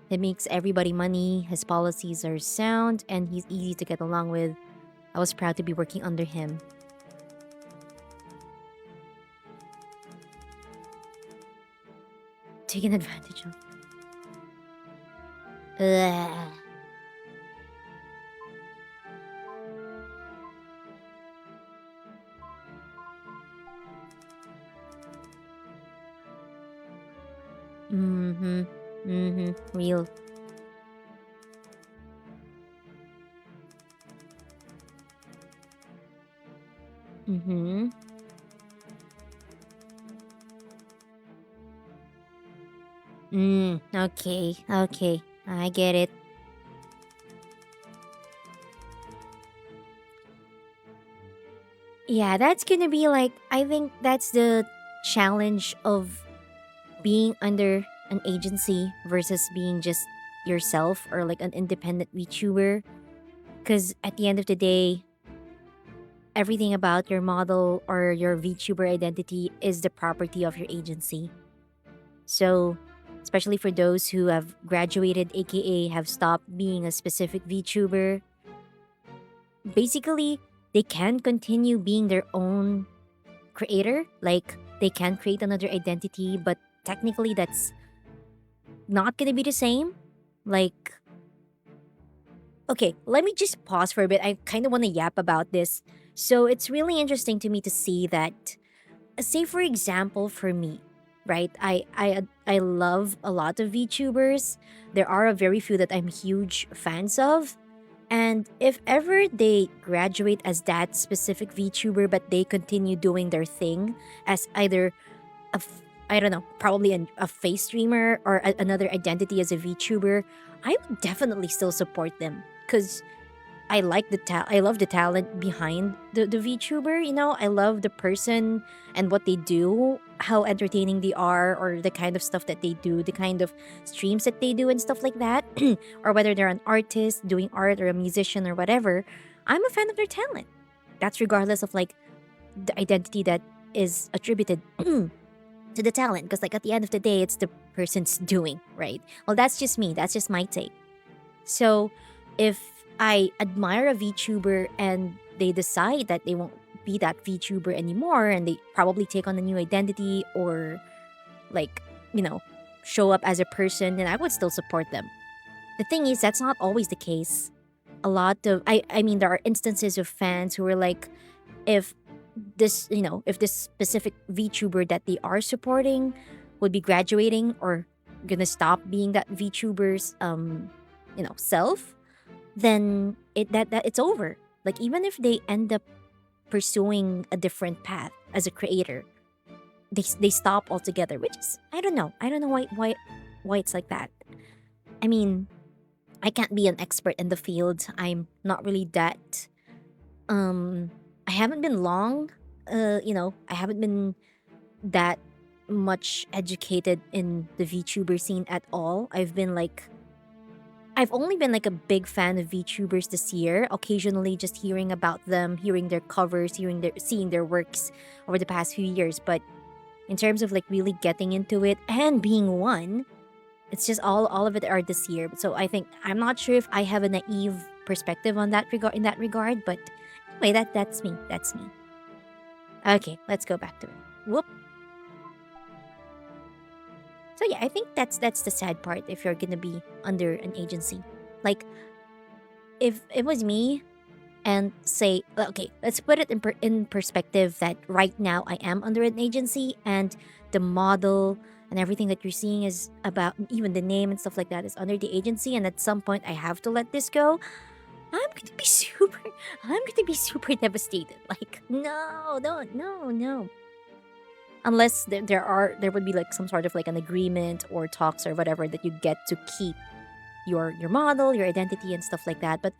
He makes everybody money, his policies are sound, and he's easy to get along with. I was proud to be working under him. Taken advantage of. Ugh. Mm-hmm. Mm-hmm. Real. Mm-hmm. Okay. I get it. Yeah, that's gonna be like, I think that's the challenge of being under an agency versus being just yourself or like an independent VTuber. Because at the end of the day, everything about your model or your VTuber identity is the property of your agency. So, especially for those who have graduated, aka have stopped being a specific VTuber, basically, they can continue being their own creator. Like, they can create another identity, but technically, that's not gonna be the same. Like, okay, let me just pause for a bit. I kind of want to yap about this. So, it's really interesting to me to see that, say for example, for me, right? I love a lot of VTubers. There are a very few that I'm huge fans of. And if ever they graduate as that specific VTuber, but they continue doing their thing as either I don't know, probably a face streamer or another identity as a VTuber, I would definitely still support them because I love the talent behind the VTuber. You know, I love the person and what they do, how entertaining they are, or the kind of stuff that they do, the kind of streams that they do and stuff like that, or whether they're an artist doing art or a musician or whatever. I'm a fan of their talent. That's regardless of like the identity that is attributed to the talent, because like at the end of the day, it's the person's doing, right? Well, that's just me. That's just my take. So if I admire a VTuber and they decide that they won't be that VTuber anymore and they probably take on a new identity or like, you know, show up as a person, then I would still support them. The thing is, that's not always the case. A lot of, I mean, there are instances of fans who are like, if if this specific VTuber that they are supporting would be graduating or gonna stop being that VTuber's self, then that it's over. Like even if they end up pursuing a different path as a creator, they stop altogether, which is I don't know. I don't know why it's like that. I mean, I can't be an expert in the field. I'm not really that um I haven't been long, I haven't been that much educated in the VTuber scene at all. I've only been like a big fan of VTubers this year, occasionally just hearing about them, hearing their covers, seeing their works over the past few years, but in terms of like really getting into it and being one, it's just all of it are this year. So I think I'm not sure if I have a naive perspective on that regard in that regard, but anyway, that's me. That's me. Okay, let's go back to it. Whoop. So yeah, I think that's the sad part if you're gonna be under an agency. Like if it was me and say, okay, let's put it in perspective that right now I am under an agency and the model and everything that you're seeing is about, even the name and stuff like that is under the agency, and at some point I have to let this go. I'm gonna be super I'm gonna be super devastated. Like, no, don't, no, no. Unless there would be like some sort of like an agreement or talks or whatever that you get to keep your model, your identity and stuff like that. But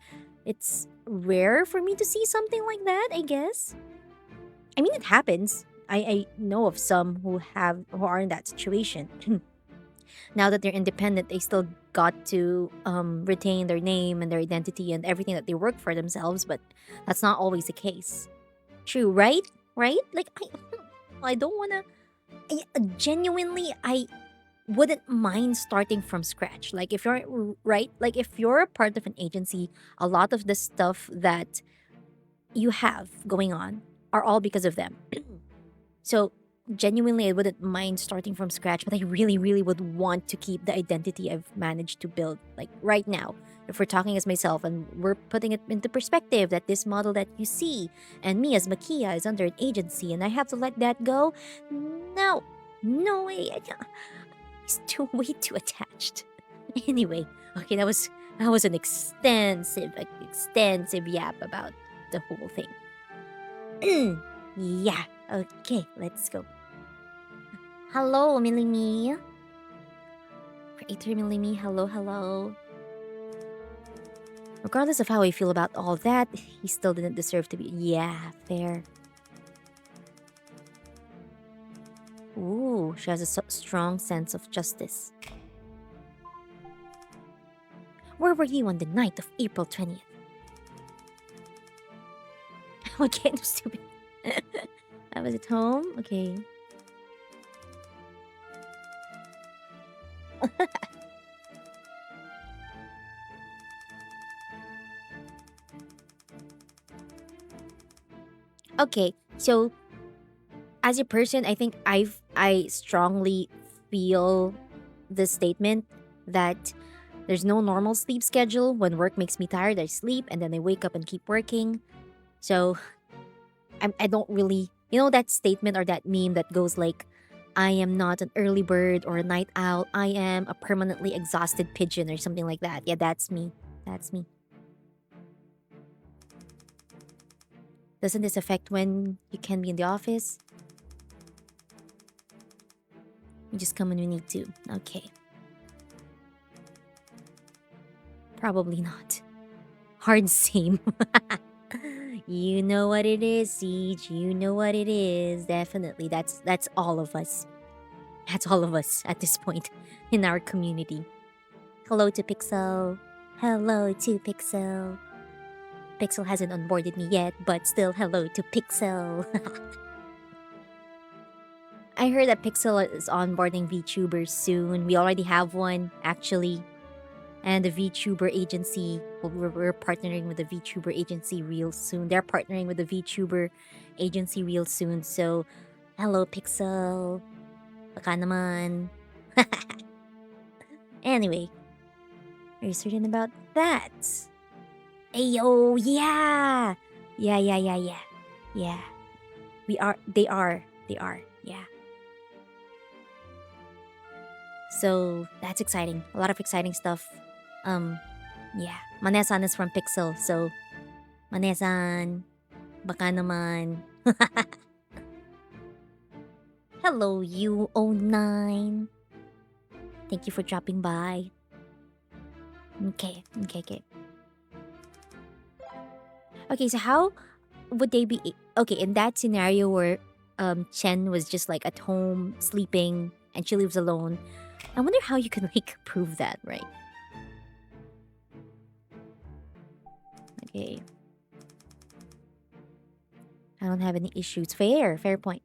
it's rare for me to see something like that, I guess. I mean, it happens. I know of some who are in that situation. Now that they're independent, they still got to retain their name and their identity and everything that they work for themselves, but that's not always the case. True, right? Right? Like I don't wanna. Genuinely, I wouldn't mind starting from scratch. Like if you're right, like if you're a part of an agency, a lot of the stuff that you have going on are all because of them. So genuinely, I wouldn't mind starting from scratch, but I really, really would want to keep the identity I've managed to build. Like right now, if we're talking as myself and we're putting it into perspective that this model that you see and me as Makia is under an agency and I have to let that go, no, no way. He's too way too attached. Anyway, okay, that was an extensive yap about the whole thing. Yeah. Okay, let's go. Hello, Millimi. Creator Millimi, hello, hello. Regardless of how I feel about all that, he still didn't deserve to be. Yeah, fair. Ooh, she has a strong sense of justice. Where were you on the night of April 20th? Okay, I'm stupid. I was at home? Okay. Okay, so as a person, I think I strongly feel the statement that there's no normal sleep schedule. When work makes me tired, I sleep and then I wake up and keep working. So I don't really, that statement or that meme that goes like, I am not an early bird or a night owl. I am a permanently exhausted pigeon or something like that. Yeah, that's me. That's me. Doesn't this affect when you can be in the office? You just come when you need to. Okay. Probably not. Hard same. You know what it is, Siege. You know what it is. Definitely. That's all of us. That's all of us at this point in our community. Hello to Pixel. Hello to Pixel. Pixel hasn't onboarded me yet, but still hello to Pixel. I heard that Pixel is onboarding VTubers soon. We already have one, actually. And the VTuber agency, well, we're partnering with the VTuber agency real soon. They're partnering with the VTuber agency real soon. So, hello, Pixel. Baka naman. Anyway, are you certain about that? Ayo, yeah! Yeah. They are, yeah. So, that's exciting. A lot of exciting stuff. Yeah. Manesan is from Pixel, so Manesan, baka naman. Hello, you 09. Thank you for dropping by. Okay, okay, okay. Okay, so how would they be? Okay, in that scenario where Chen was just like at home sleeping and she lives alone, I wonder how you can like prove that, right? Okay, I don't have any issues. Fair, fair point.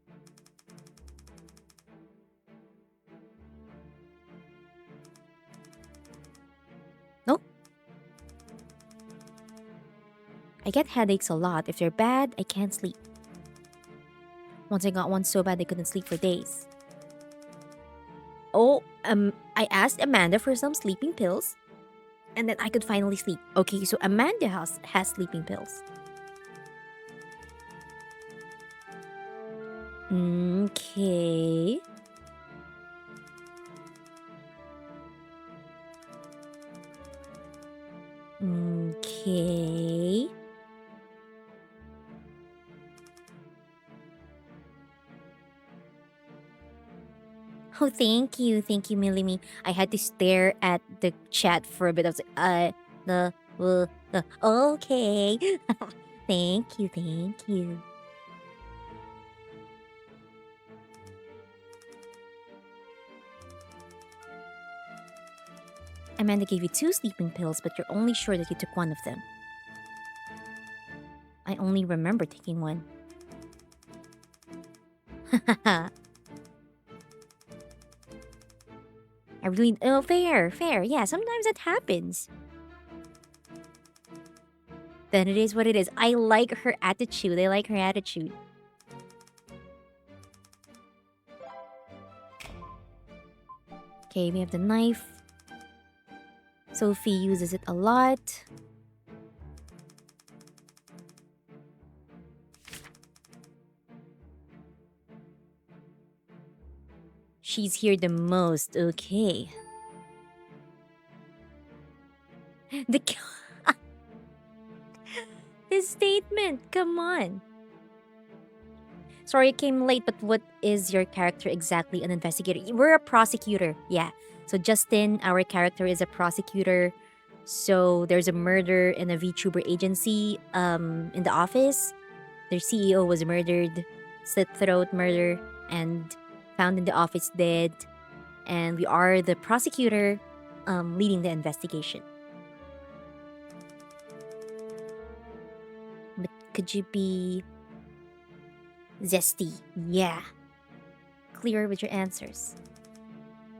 Nope. I get headaches a lot. If they're bad, I can't sleep. Once I got one so bad I couldn't sleep for days. Oh, I asked Amanda for some sleeping pills, and then I could finally sleep. Okay, so Amanda has sleeping pills. Okay. Okay. Oh, thank you, Millie. I had to stare at the chat for a bit. I was like, okay. Thank you, thank you. Amanda gave you two sleeping pills, but you're only sure that you took one of them. I only remember taking one. I really. Oh, fair, fair. Yeah, sometimes that happens. Then it is what it is. I like her attitude. I like her attitude. Okay, we have the knife. Sophie uses it a lot. She's here the most. Okay. The his statement. Come on. Sorry, I came late, but what is your character exactly? An investigator? We're a prosecutor. Yeah. So Justin, our character, is a prosecutor. So there's a murder in a VTuber agency. In the office, their CEO was murdered, slit throat murder, and found in the office dead. And we are the prosecutor, leading the investigation. But could you be zesty? Yeah. Clear with your answers.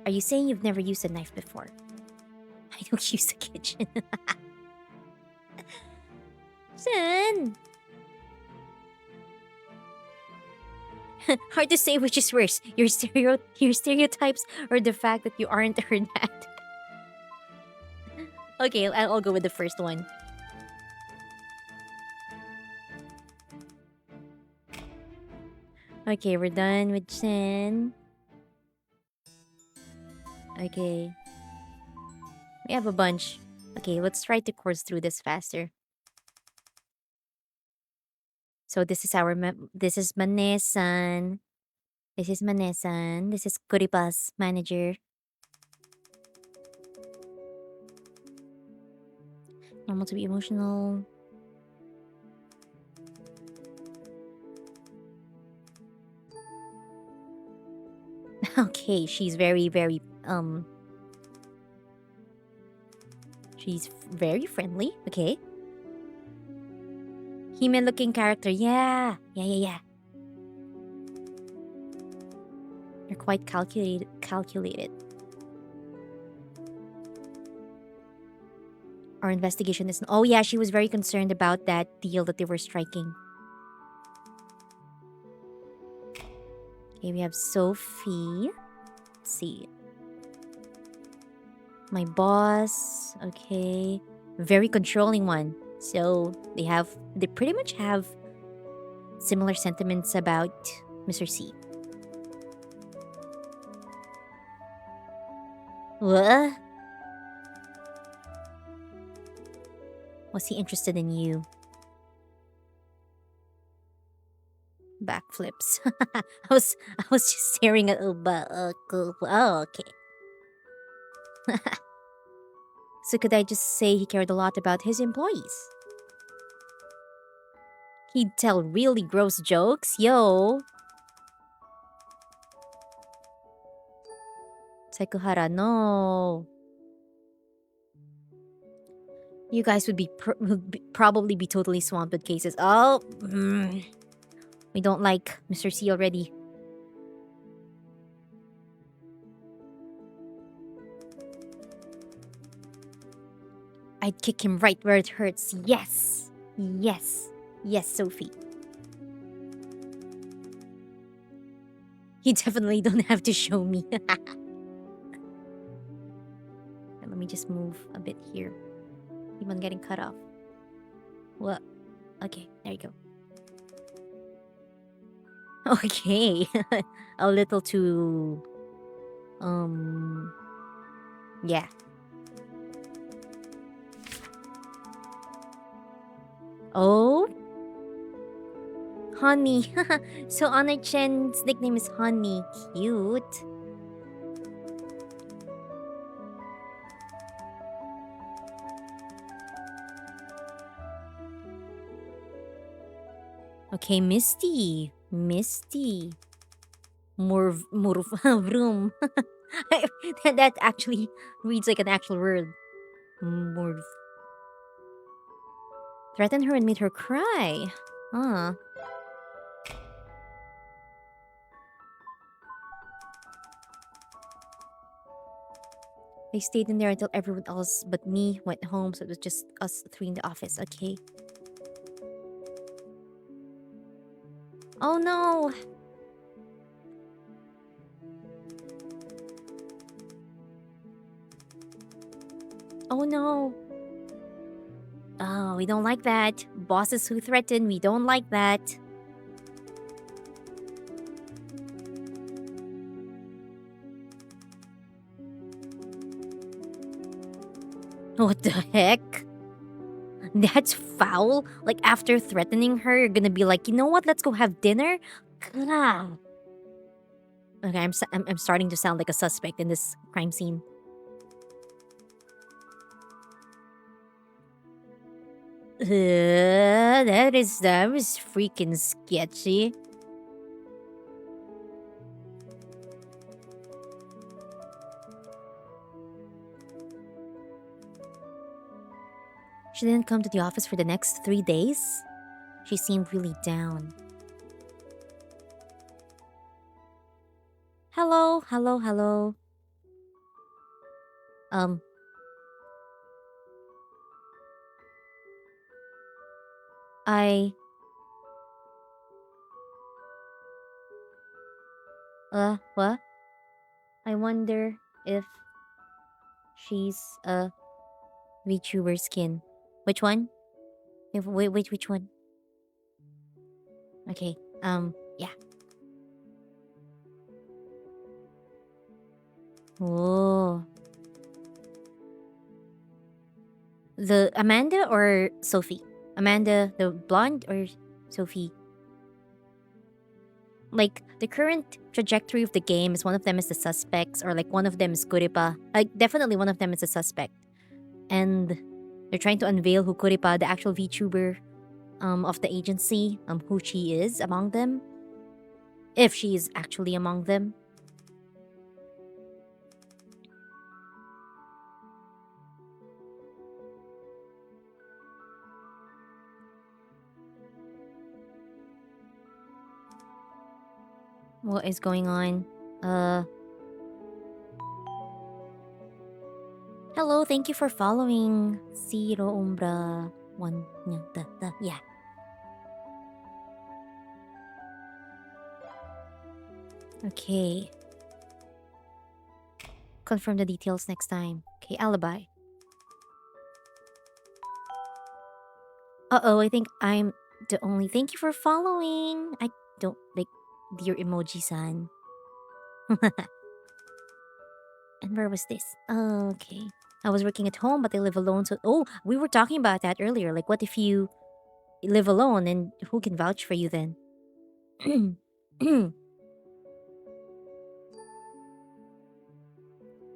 Are you saying you've never used a knife before? I don't use the kitchen. Son! Hard to say which is worse, your stereotypes or the fact that you aren't her dad. Okay, I'll go with the first one. Okay, we're done with Chen. Okay. We have a bunch. Okay, let's try to course through this faster. So this is this is Manesan. This is Manesan. This is Kuripa's manager. Normal to be emotional. Okay, she's very, very she's very friendly. Okay. Human looking character. Yeah. Yeah. They're quite calculated. Our investigation is. Oh yeah, she was very concerned about that deal that they were striking. Okay, we have Sophie. Let's see. My boss. Okay. Very controlling one. So they pretty much have similar sentiments about Mr. C. What? Was he interested in you? Backflips. I was just staring at oh, okay. So could I just say he cared a lot about his employees? He'd tell really gross jokes, yo. Sekuhara, no. You guys would probably be totally swamped with cases. Oh, we don't like Mr. C already. I'd kick him right where it hurts. Yes. Yes. Yes, Sophie. You definitely don't have to show me. Let me just move a bit here. Keep on getting cut off. What? Okay, there you go. Okay. A little too... Yeah. Oh? Honey. So Honor Chen's nickname is Honey. Cute. Okay, Misty. Misty. Vroom. That actually reads like an actual word. Morv. Threaten her and made her cry. Huh. They stayed in there until everyone else but me went home, so it was just us three in the office, okay? Oh no! Oh no! Oh, we don't like that. Bosses who threaten, we don't like that. What the heck? That's foul. Like, after threatening her, you're gonna be like, you know what? Let's go have dinner. God. Okay, I'm starting to sound like a suspect in this crime scene. That was freaking sketchy. She didn't come to the office for the next 3 days. She seemed really down. Hello, hello, hello. I... what? I wonder if she's a VTuber skin. Which one? Wait, which one? Okay, yeah. Oh. The Amanda or Sophie? Amanda, the blonde, or Sophie? Like, the current trajectory of the game is one of them is the suspects, or like one of them is Kuripa. Like, definitely one of them is a suspect. And they're trying to unveil who Kuripa, the actual VTuber of the agency, who she is among them. If she is actually among them. What is going on? Hello, thank you for following. Zero Umbra. One. Yeah. Okay. Confirm the details next time. Okay, alibi. Uh-oh, I think I'm the only... Thank you for following. I don't like dear emoji-san. And where was this? Okay. I was working at home, but I live alone, so... Oh, we were talking about that earlier. Like, what if you live alone, and who can vouch for you then?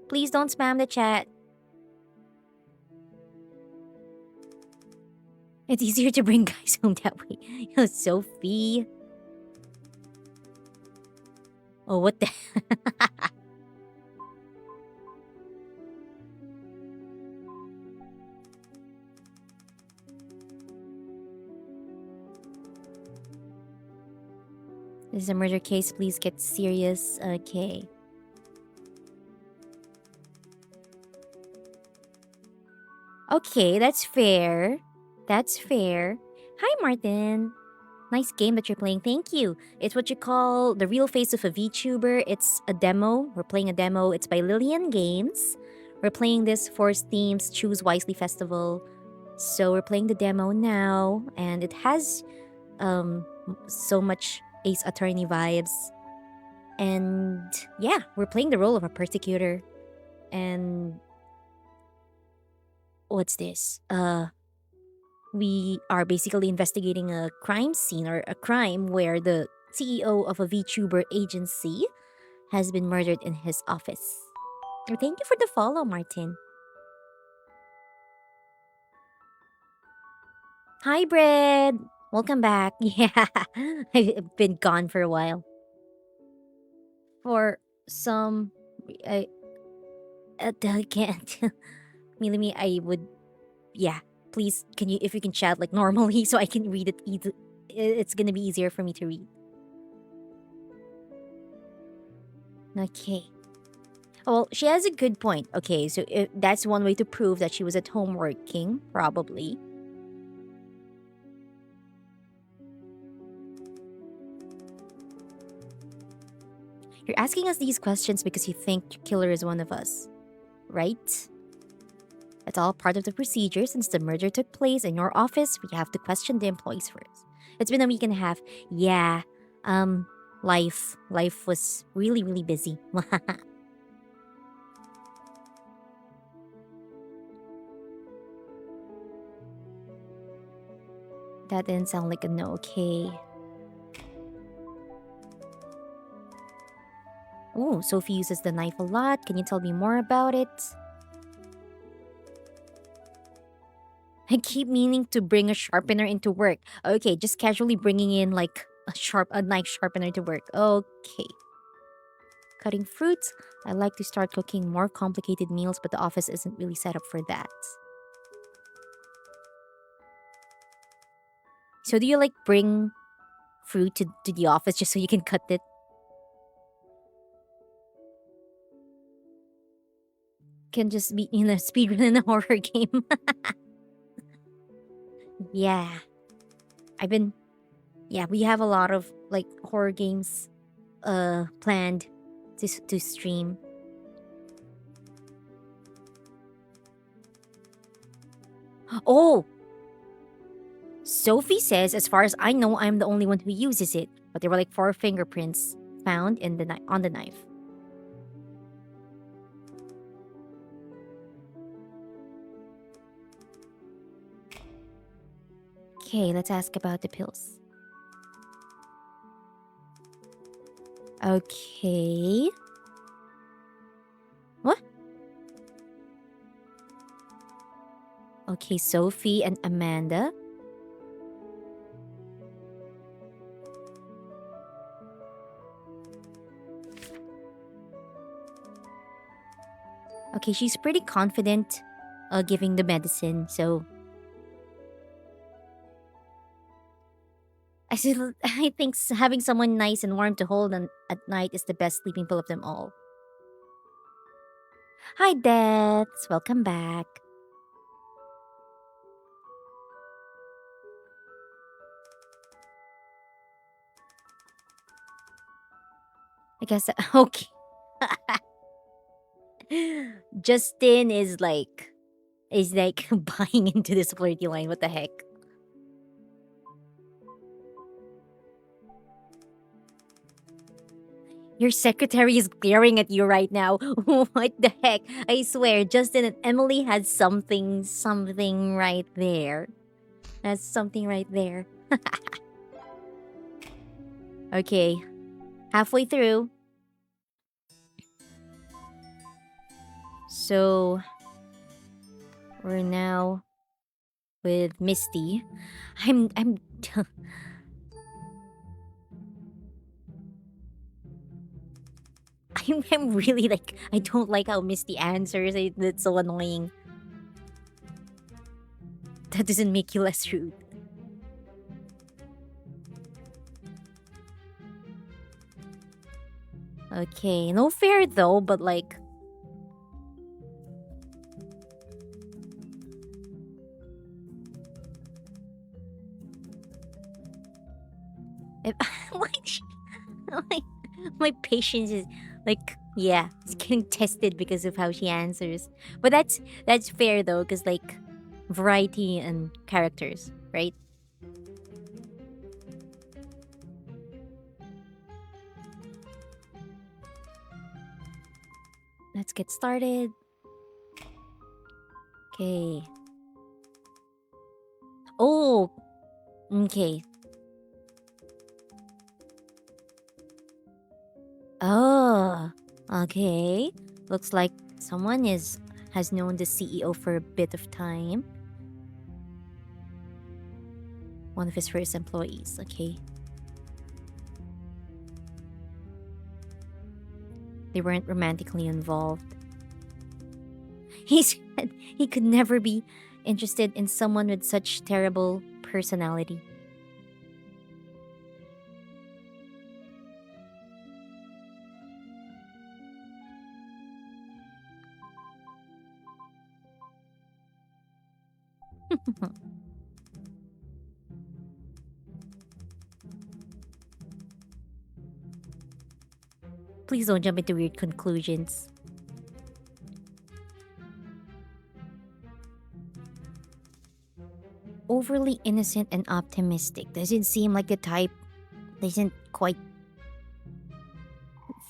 Please don't spam the chat. It's easier to bring guys home that way. Sophie. Oh, what the? This is a murder case. Please get serious. Okay. Okay, that's fair. That's fair. Hi, Martin. Nice game that you're playing. Thank you. It's what you call the real face of a VTuber. It's a demo. We're playing a demo. It's by Lilien Games. We're playing this Force Themes Choose Wisely Festival. So we're playing the demo now, and it has so much Ace Attorney vibes. And yeah, we're playing the role of a persecutor. And what's this? We are basically investigating a crime scene or a crime where the CEO of a VTuber agency has been murdered in his office. Thank you for the follow, Martin. Hi, Bread. Welcome back. Yeah, I've been gone for a while. For some, I, I can't. Me, I would. Yeah, please, can you if you can chat like normally so I can read it. It's gonna be easier for me to read. Okay. Well, she has a good point. Okay, so that's one way to prove that she was at home working, probably. You're asking us these questions because you think the killer is one of us, right? That's all part of the procedure. Since the murder took place in your office, we have to question the employees first. It's been a week and a half. Yeah, um, life was really, really busy. That didn't sound like a no, okay. Oh, Sophie uses the knife a lot. Can you tell me more about it? I keep meaning to bring a sharpener into work. Okay, just casually bringing in like a knife sharpener to work. Okay. Cutting fruits. I like to start cooking more complicated meals, but the office isn't really set up for that. So do you like bring fruit to the office just so you can cut it? Can just be in a speedrun in a horror game. Yeah. I've been yeah, we have a lot of like horror games planned to stream. Oh, Sophie says, as far as I know, I'm the only one who uses it. But there were like 4 fingerprints found in on the knife. Okay, let's ask about the pills. Okay. What? Okay, Sophie and Amanda. Okay, she's pretty confident giving the medicine, so I think having someone nice and warm to hold on at night is the best sleeping pill of them all. Hi, Deaths. Welcome back. I guess okay. Justin is like buying into this flirty line. What the heck? Your secretary is glaring at you right now. What the heck? I swear, Justin and Emily had something right there. That's something right there. Okay, halfway through. So we're now with Misty. I'm I'm really like, I don't like how Misty answers. That's so annoying. That doesn't make you less rude. Okay, no fair though, but like, if, why my, my patience is like, yeah, it's getting tested because of how she answers. But that's fair though, because like variety and characters, right? Let's get started. Okay. Oh, okay. Oh, okay. Looks like someone has known the CEO for a bit of time. One of his first employees. Okay. They weren't romantically involved. He said he could never be interested in someone with such terrible personality. Please don't jump into weird conclusions. Overly innocent and optimistic. Doesn't seem like the type. Doesn't quite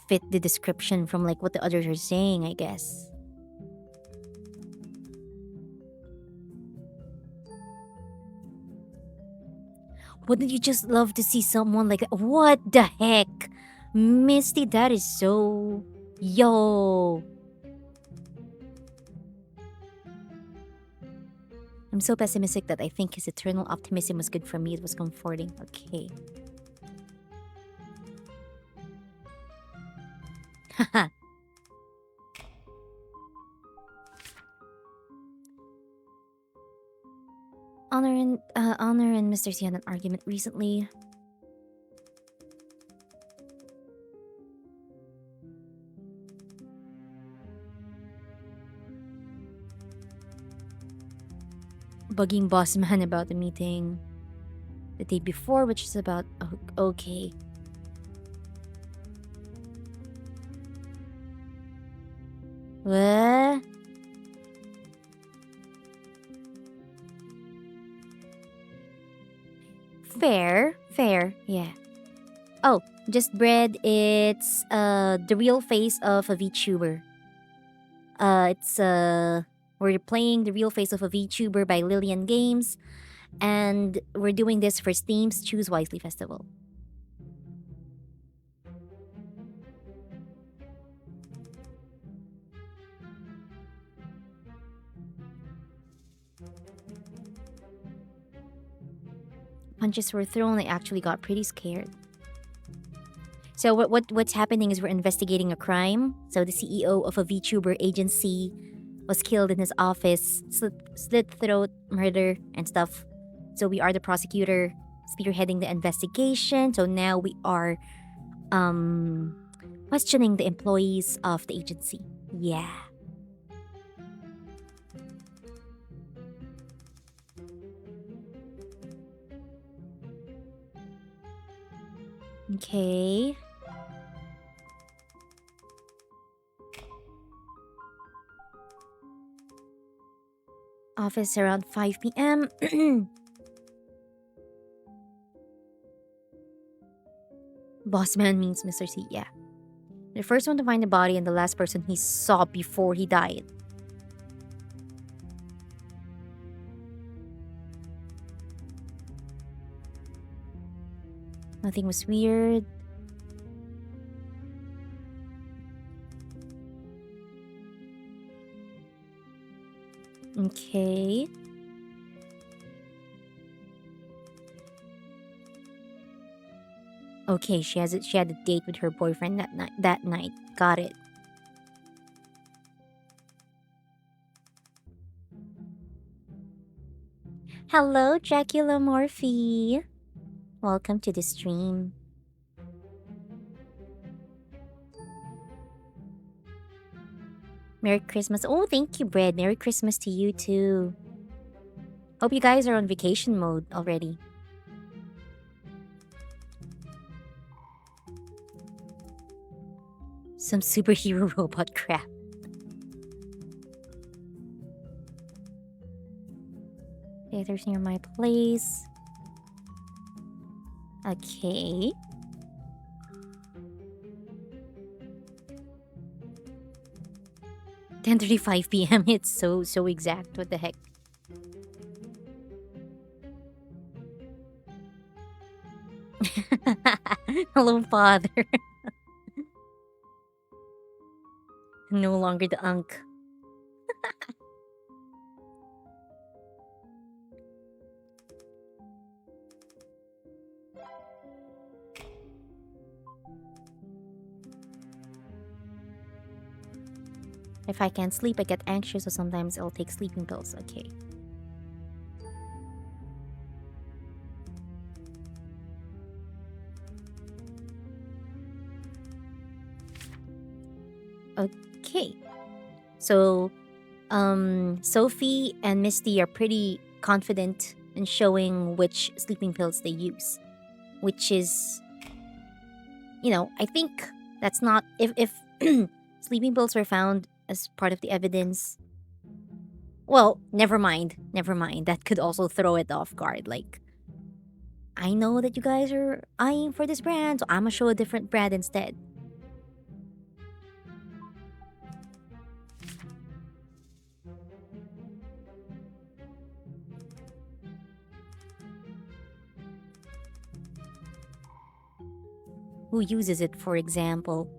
fit the description from like what the others are saying, I guess. Wouldn't you just love to see someone like that? What the heck? Misty, that is so. Yo. I'm so pessimistic that I think his eternal optimism was good for me. It was comforting. Okay. Haha. Honor and Mr. C had an argument recently. Bugging boss man about the meeting the day before, which is about okay. What? Fair, yeah. Oh, just bread. It's the real face of a VTuber. It's we're playing the real face of a VTuber by Lilien Games, and we're doing this for Steam's Choose Wisely Festival. Punches were thrown. I actually got pretty scared. So what's happening is we're investigating a crime. So the CEO of a VTuber agency was killed in his office, slit throat, murder, and stuff. So we are the prosecutor spearheading the investigation. So now we are questioning the employees of the agency. Yeah. Okay. Office around 5 p.m. Bossman means Mr. C, yeah. The first one to find the body and the last person he saw before he died. Nothing was weird. Okay. Okay, she had a date with her boyfriend that night. Got it. Hello, Dracula Morphe. Welcome to the stream. Merry Christmas. Oh, thank you, Bread. Merry Christmas to you too. Hope you guys are on vacation mode already. Some superhero robot crap. There's near my place. Okay. 10:35 p.m. It's so exact. What the heck? Hello, father. No longer the unk. If I can't sleep, I get anxious, so sometimes I'll take sleeping pills. Okay. Okay. So, Sophie and Misty are pretty confident in showing which sleeping pills they use, which is, I think that's not if sleeping pills were found as part of the evidence. Well, never mind. Never mind. That could also throw it off guard. Like, I know that you guys are eyeing for this brand, so I'm gonna show a different brand instead. Who uses it, for example?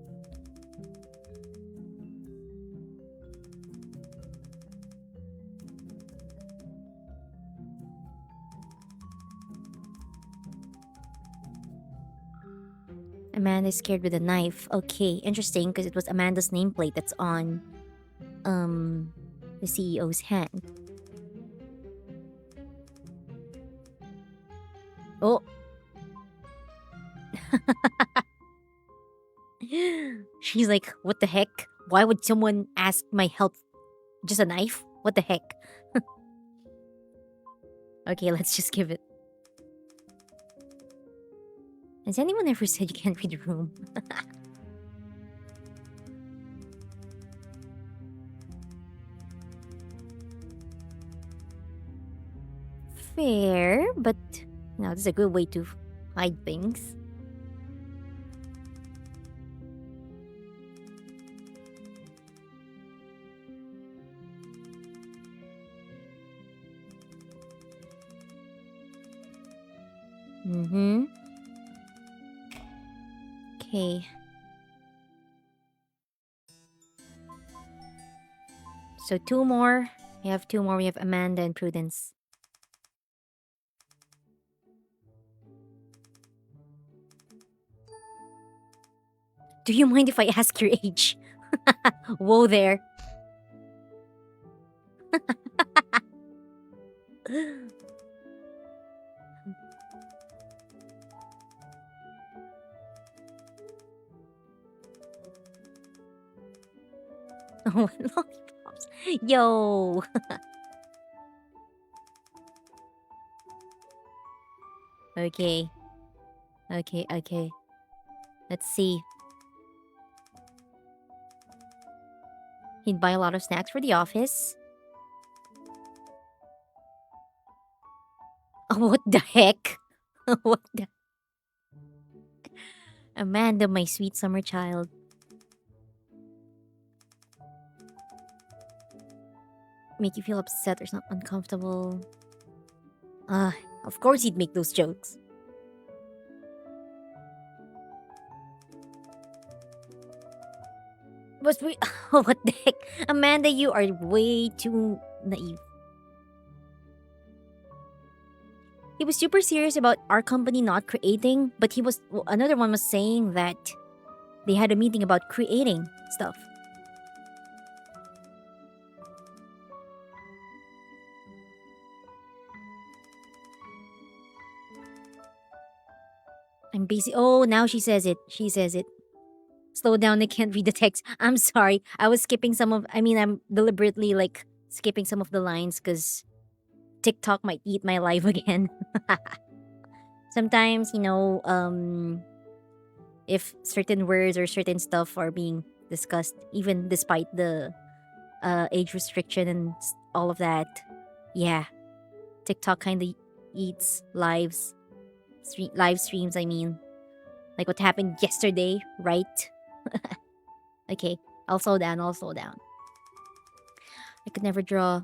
Amanda's scared with a knife. Okay, interesting, because it was Amanda's nameplate that's on the CEO's hand. Oh. She's like, what the heck? Why would someone ask my help? Just a knife? What the heck? Okay, let's just give it. Has anyone ever said you can't read the room? Fair, but no, this is a good way to hide things. Mm-hmm. Okay. So two more. We have two more. We have Amanda and Prudence. Do you mind if I ask your age? Whoa there. Oh, lollipops. Yo. Okay. Okay. Let's see. He'd buy a lot of snacks for the office. Oh, what the heck? What the... Amanda, my sweet summer child. Make you feel upset or not uncomfortable. Of course he'd make those jokes. But we... Oh, what the heck? Amanda, you are way too naive. He was super serious about our company not creating, but another one was saying that they had a meeting about creating stuff. I'm busy. Oh, now she says it. She says it. Slow down, I can't read the text. I'm sorry. I'm deliberately like skipping some of the lines because TikTok might eat my life again. Sometimes, if certain words or certain stuff are being discussed, even despite the age restriction and all of that, yeah, TikTok kind of eats live streams. I mean, like what happened yesterday, right? Okay, I'll slow down. I'll slow down. I could never draw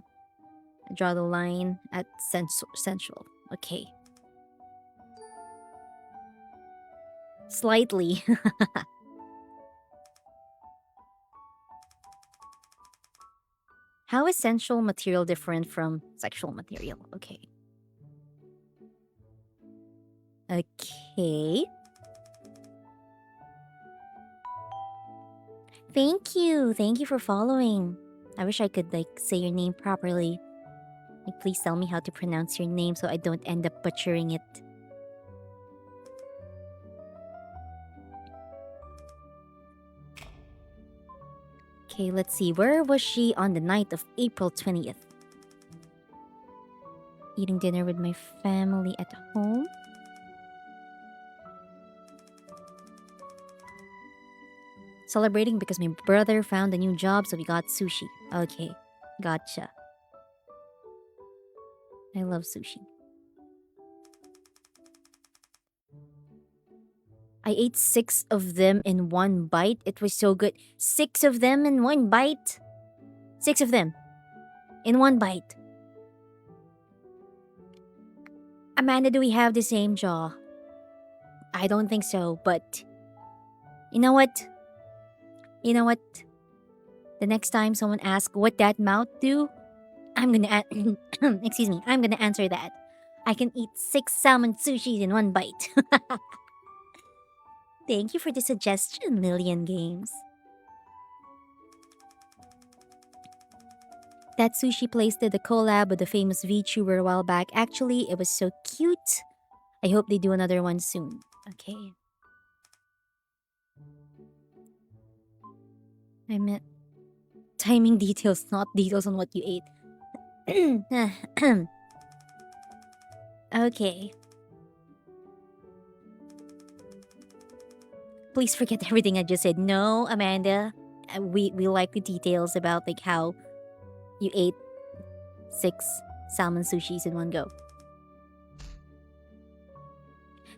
the line at central. Okay, slightly. How is sensual material different from sexual material? Okay. Okay. Thank you. Thank you for following. I wish I could like say your name properly. Like, please tell me how to pronounce your name so I don't end up butchering it. Okay, let's see. Where was she on the night of April 20th? Eating dinner with my family at home. Celebrating because my brother found a new job, so we got sushi. Okay, gotcha. I love sushi. I ate 6 of them in one bite. It was so good. 6 of them in one bite? 6 of them in one bite. Amanda, do we have the same jaw? I don't think so, but you know what? You know what? The next time someone asks what that mouth do, I'm gonna excuse me, I'm gonna answer that. I can eat 6 salmon sushis in one bite. Thank you for the suggestion, Lilien Games. That sushi place did a collab with the famous VTuber a while back. Actually, it was so cute. I hope they do another one soon. Okay. I meant timing details, not details on what you ate. Okay. Please forget everything I just said. No, Amanda. We like the details about like how you ate 6 salmon sushis in one go.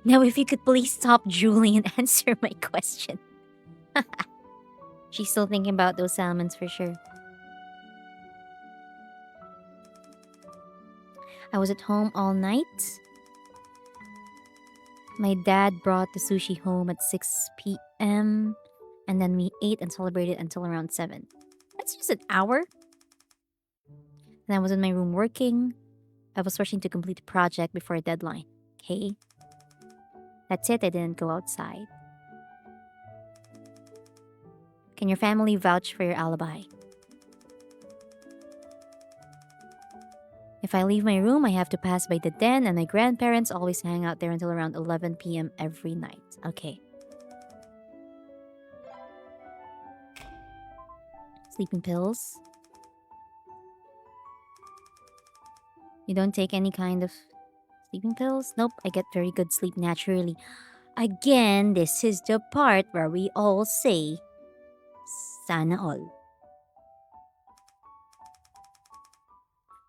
Now, if you could please stop drooling and answer my question. She's still thinking about those salmons for sure. I was at home all night. My dad brought the sushi home at 6 p.m. and then we ate and celebrated until around 7. That's just an hour. And I was in my room working. I was rushing to complete the project before a deadline. Okay? That's it, I didn't go outside. Can your family vouch for your alibi? If I leave my room, I have to pass by the den, and my grandparents always hang out there until around 11 p.m. every night. Okay. Sleeping pills. You don't take any kind of sleeping pills? Nope, I get very good sleep naturally. Again, this is the part where we all say, sana all.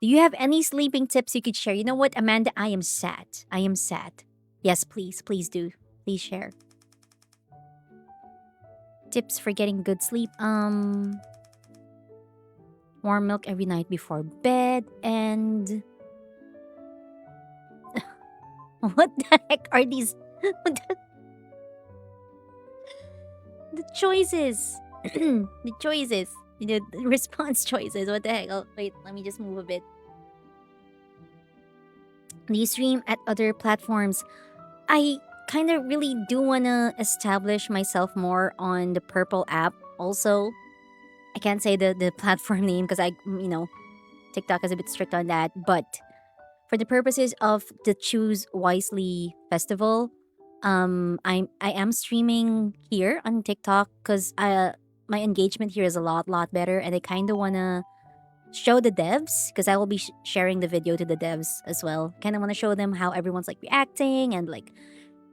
Do you have any sleeping tips you could share? You know what, Amanda? I am sad. I am sad. Yes, please. Please do. Please share. Tips for getting good sleep. Warm milk every night before bed and... What the heck are these? The choices. The choices. The response choices. What the heck? Oh, wait, let me just move a bit. Do you stream at other platforms? I kind of really do want to establish myself more on the Purple app. Also, I can't say the platform name because TikTok is a bit strict on that. But for the purposes of the Choose Wisely festival, I am streaming here on TikTok because my engagement here is a lot better, and I kind of wanna show the devs because I will be sharing the video to the devs as well. Kind of want to show them how everyone's like reacting and like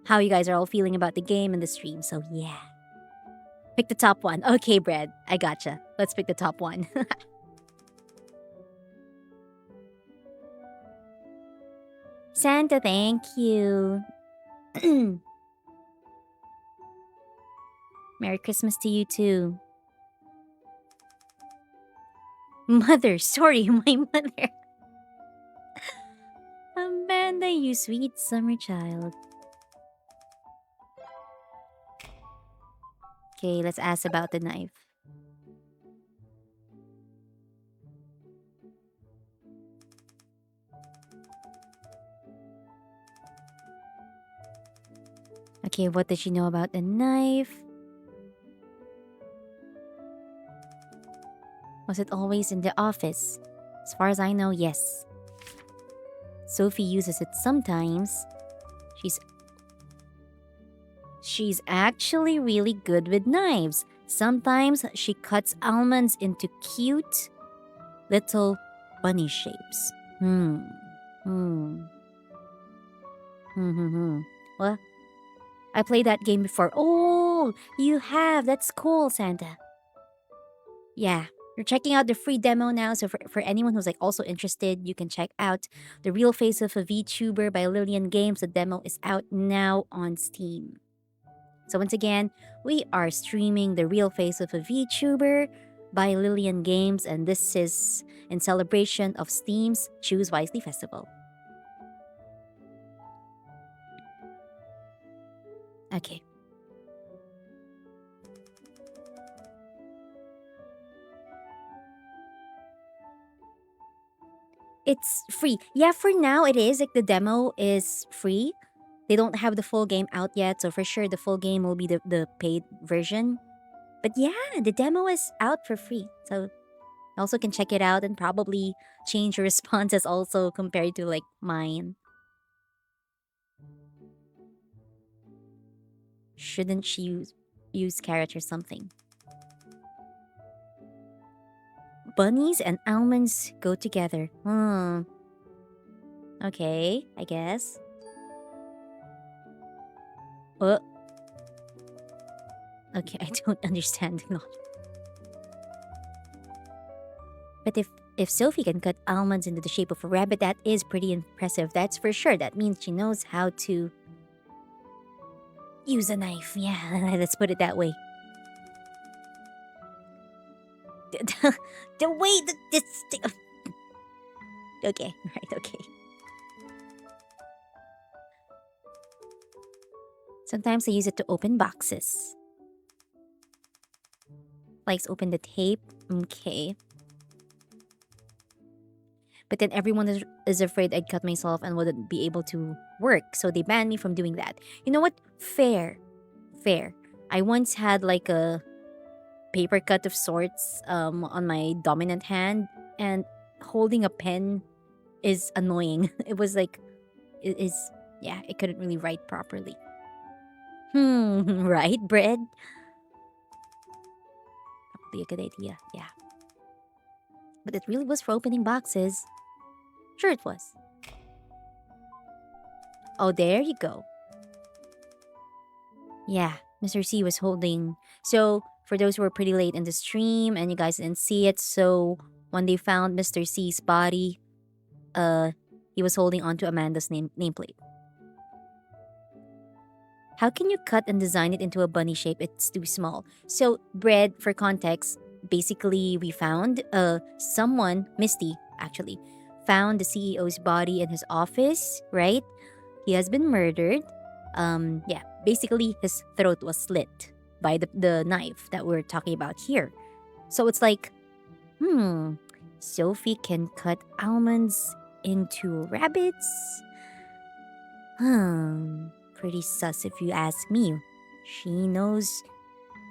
how you guys are all feeling about the game and the stream. So yeah, pick the top one. Okay, Brad, I gotcha. Let's pick the top one. Santa, thank you. Merry Christmas to you too. Mother, sorry, my mother. Amanda, you sweet summer child. Okay, let's ask about the knife. Okay, what does she know about the knife? Was it always in the office? As far as I know, yes. Sophie uses it sometimes. She's actually really good with knives. Sometimes she cuts almonds into cute little bunny shapes. Hmm. Hmm. Hmm. What? I played that game before. Oh, you have. That's cool, Santa. Yeah. You're checking out the free demo now, so for anyone who's like also interested, you can check out The Real Face of a VTuber by Lilien Games. The demo is out now on Steam. So once again, we are streaming The Real Face of a VTuber by Lilien Games, and this is in celebration of Steam's Choose Wisely Festival. Okay. It's free. Yeah, for now it is. Like the demo is free. They don't have the full game out yet, so for sure the full game will be the paid version. But yeah, the demo is out for free. So you also can check it out and probably change your responses also compared to like mine. Shouldn't she use carrot or something? Bunnies and almonds go together. Okay, I guess. Oh. Okay, I don't understand the logic. But if Sophie can cut almonds into the shape of a rabbit, that is pretty impressive. That's for sure. That means she knows how to use a knife. Yeah, let's put it that way. The way that this. Okay, right, okay. Sometimes I use it to open boxes. Likes open the tape. Okay. But then everyone is afraid I'd cut myself and wouldn't be able to work, so they banned me from doing that. You know what? Fair. Fair. I once had like a paper cut of sorts on my dominant hand, and holding a pen is annoying. It was like, it is, yeah, it couldn't really write properly. Right, bread? Probably a good idea, yeah. But it really was for opening boxes. Sure, it was. Oh, there you go. Yeah, Mr. C was holding. So, for those who were pretty late in the stream and you guys didn't see it, so when they found Mr. C's body, he was holding onto Amanda's nameplate. How can you cut and design it into a bunny shape? It's too small. So, bread, for context, basically we found someone, Misty actually, found the CEO's body in his office, right? He has been murdered. Yeah, basically his throat was slit by the knife that we're talking about here. So it's like, Sophie can cut almonds into rabbits. Pretty sus if you ask me. She knows,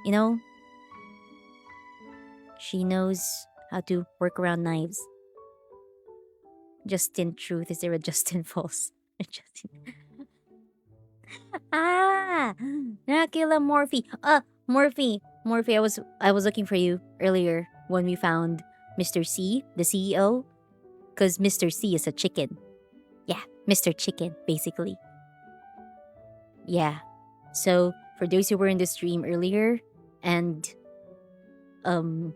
you know, she knows how to work around knives. Justin Truth. Is there a Justin False? Justin. Ah, Dracula Morphe. Morphe. Morphe. I was looking for you earlier when we found Mr. C, the CEO, because Mr. C is a chicken. Yeah, Mr. Chicken, basically. Yeah. So for those who were in the stream earlier, and um,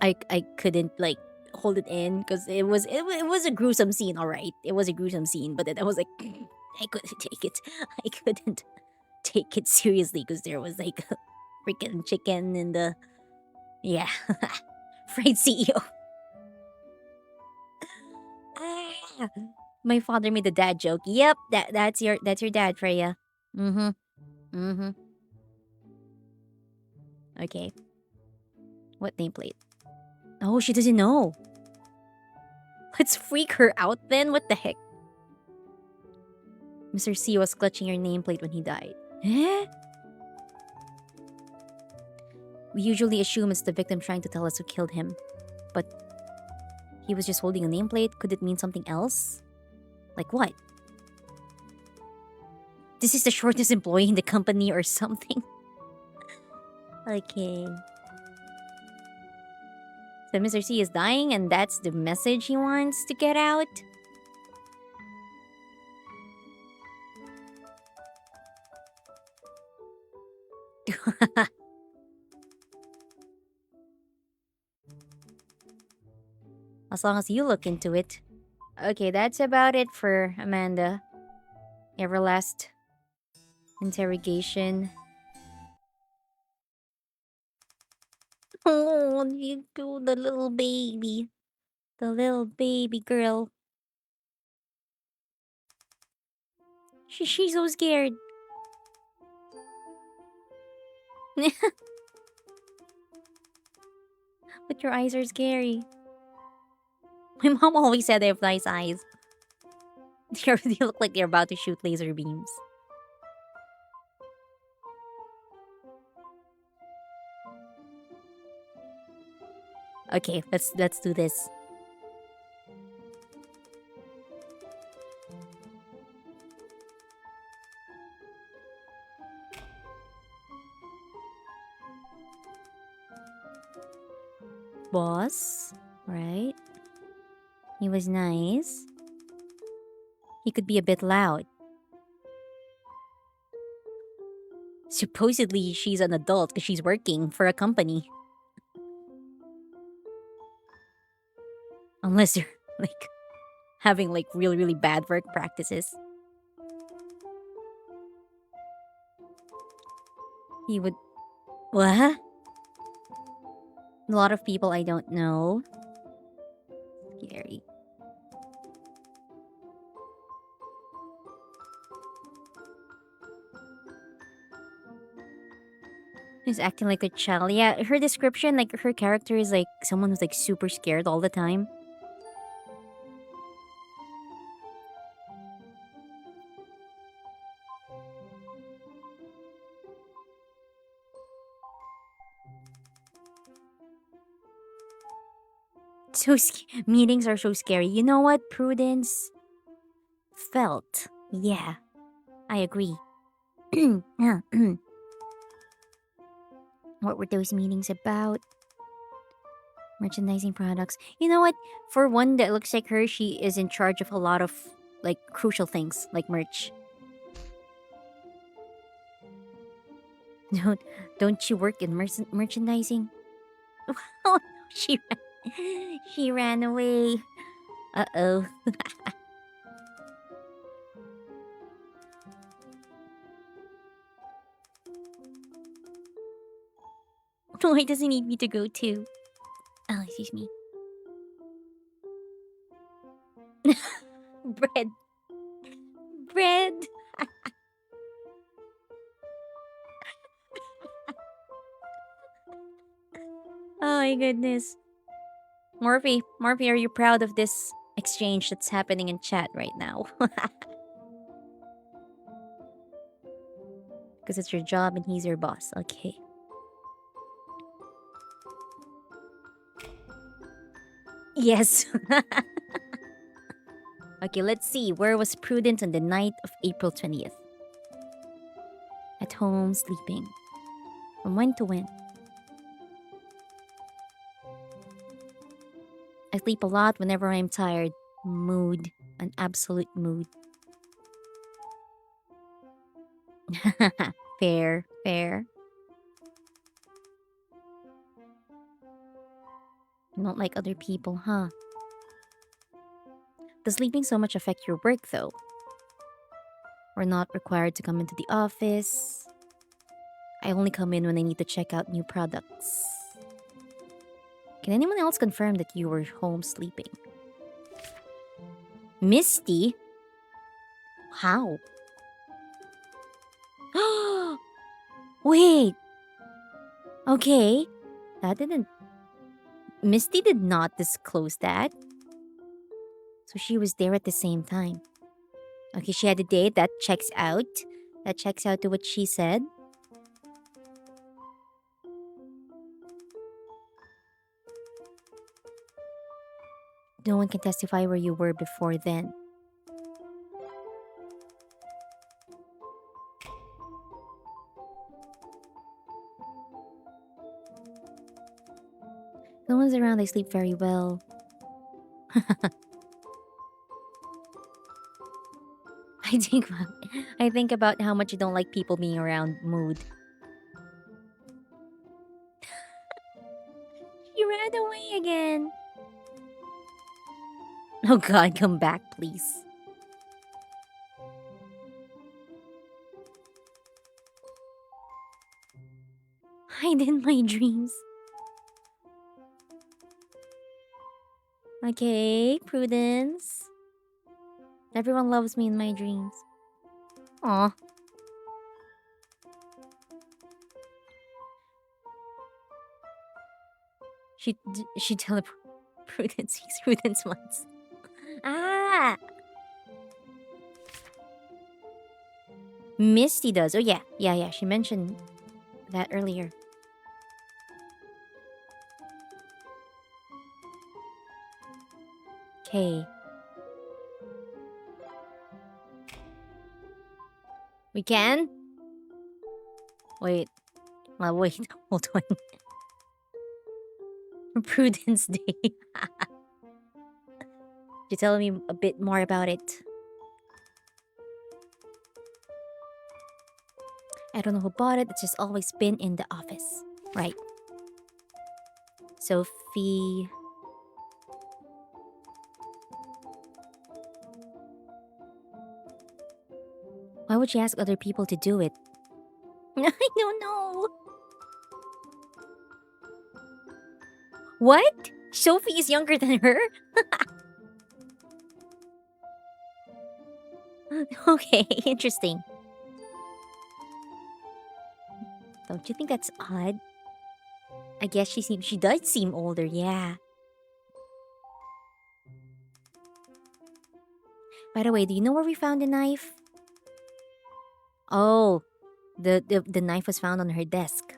I couldn't like hold it in because it was a gruesome scene. All right, it was a gruesome scene, but then I was like, I couldn't take it. I couldn't take it seriously because there was like a freaking chicken in the yeah, fried CEO. Ah, my father made the dad joke. Yep, that's your dad, Freya. Mm-hmm. Mm-hmm. Okay. What nameplate? Oh, she doesn't know. Let's freak her out then. What the heck? Mr. C was clutching your nameplate when he died. Eh? We usually assume it's the victim trying to tell us who killed him. But he was just holding a nameplate. Could it mean something else? Like what? This is the shortest employee in the company or something. Okay. So Mr. C is dying and that's the message he wants to get out? As long as you look into it. Okay, that's about it for Amanda. Everlast interrogation. Oh, you go, the little baby. The little baby girl. She's so scared. But your eyes are scary. My mom always said I have nice eyes. They look like they're about to shoot laser beams. Okay, let's do this. Boss, right? He was nice. He could be a bit loud. Supposedly, she's an adult because she's working for a company. Unless you're, like, having, like, really, really bad work practices. He would... What? A lot of people I don't know. Scary. He's acting like a child. Yeah, her description, like, her character is, like, someone who's, like, super scared all the time. Meetings are so scary. You know what, Prudence? Felt. Yeah, I agree. What were those meetings about? Merchandising products. You know what? For one that looks like her, she is in charge of a lot of like crucial things like merch. Don't don't you work in merchandising? Oh, she ran away. Uh oh. Why does he need me to go too? Oh, excuse me. Bread. Bread. Oh my goodness. Morphe, are you proud of this exchange that's happening in chat right now? Because it's your job and he's your boss. Okay. Yes. Okay, let's see. Where was Prudence on the night of April 20th? At home, sleeping. From when to when? I sleep a lot whenever I'm tired. Mood. An absolute mood. Fair, fair. Not like other people, huh? Does sleeping so much affect your work, though? We're not required to come into the office. I only come in when I need to check out new products. Can anyone else confirm that you were home sleeping? Misty? How? Wait. Okay. That didn't. Misty did not disclose that. So she was there at the same time. Okay, she had a date. That checks out. That checks out to what she said. No one can testify where you were before then. No one's around. I sleep very well. I think I think about how much you don't like people being around. Mood. You ran away again. Oh God, come back, please. Hide in my dreams. Okay, Prudence. Everyone loves me in my dreams. Aw. She Prudence sees Prudence once. Ah! Misty does. Oh yeah. Yeah. She mentioned that earlier. Okay. We can? Wait. Wait. Hold on. Prudence Day. You tell me a bit more about it. I don't know who bought it. It's just always been in the office. Right. Sophie. Why would she ask other people to do it? I don't know. What? Sophie is younger than her? Okay, interesting. Don't you think that's odd? I guess she does seem older, yeah. By the way, do you know where we found the knife? Oh, the knife was found on her desk.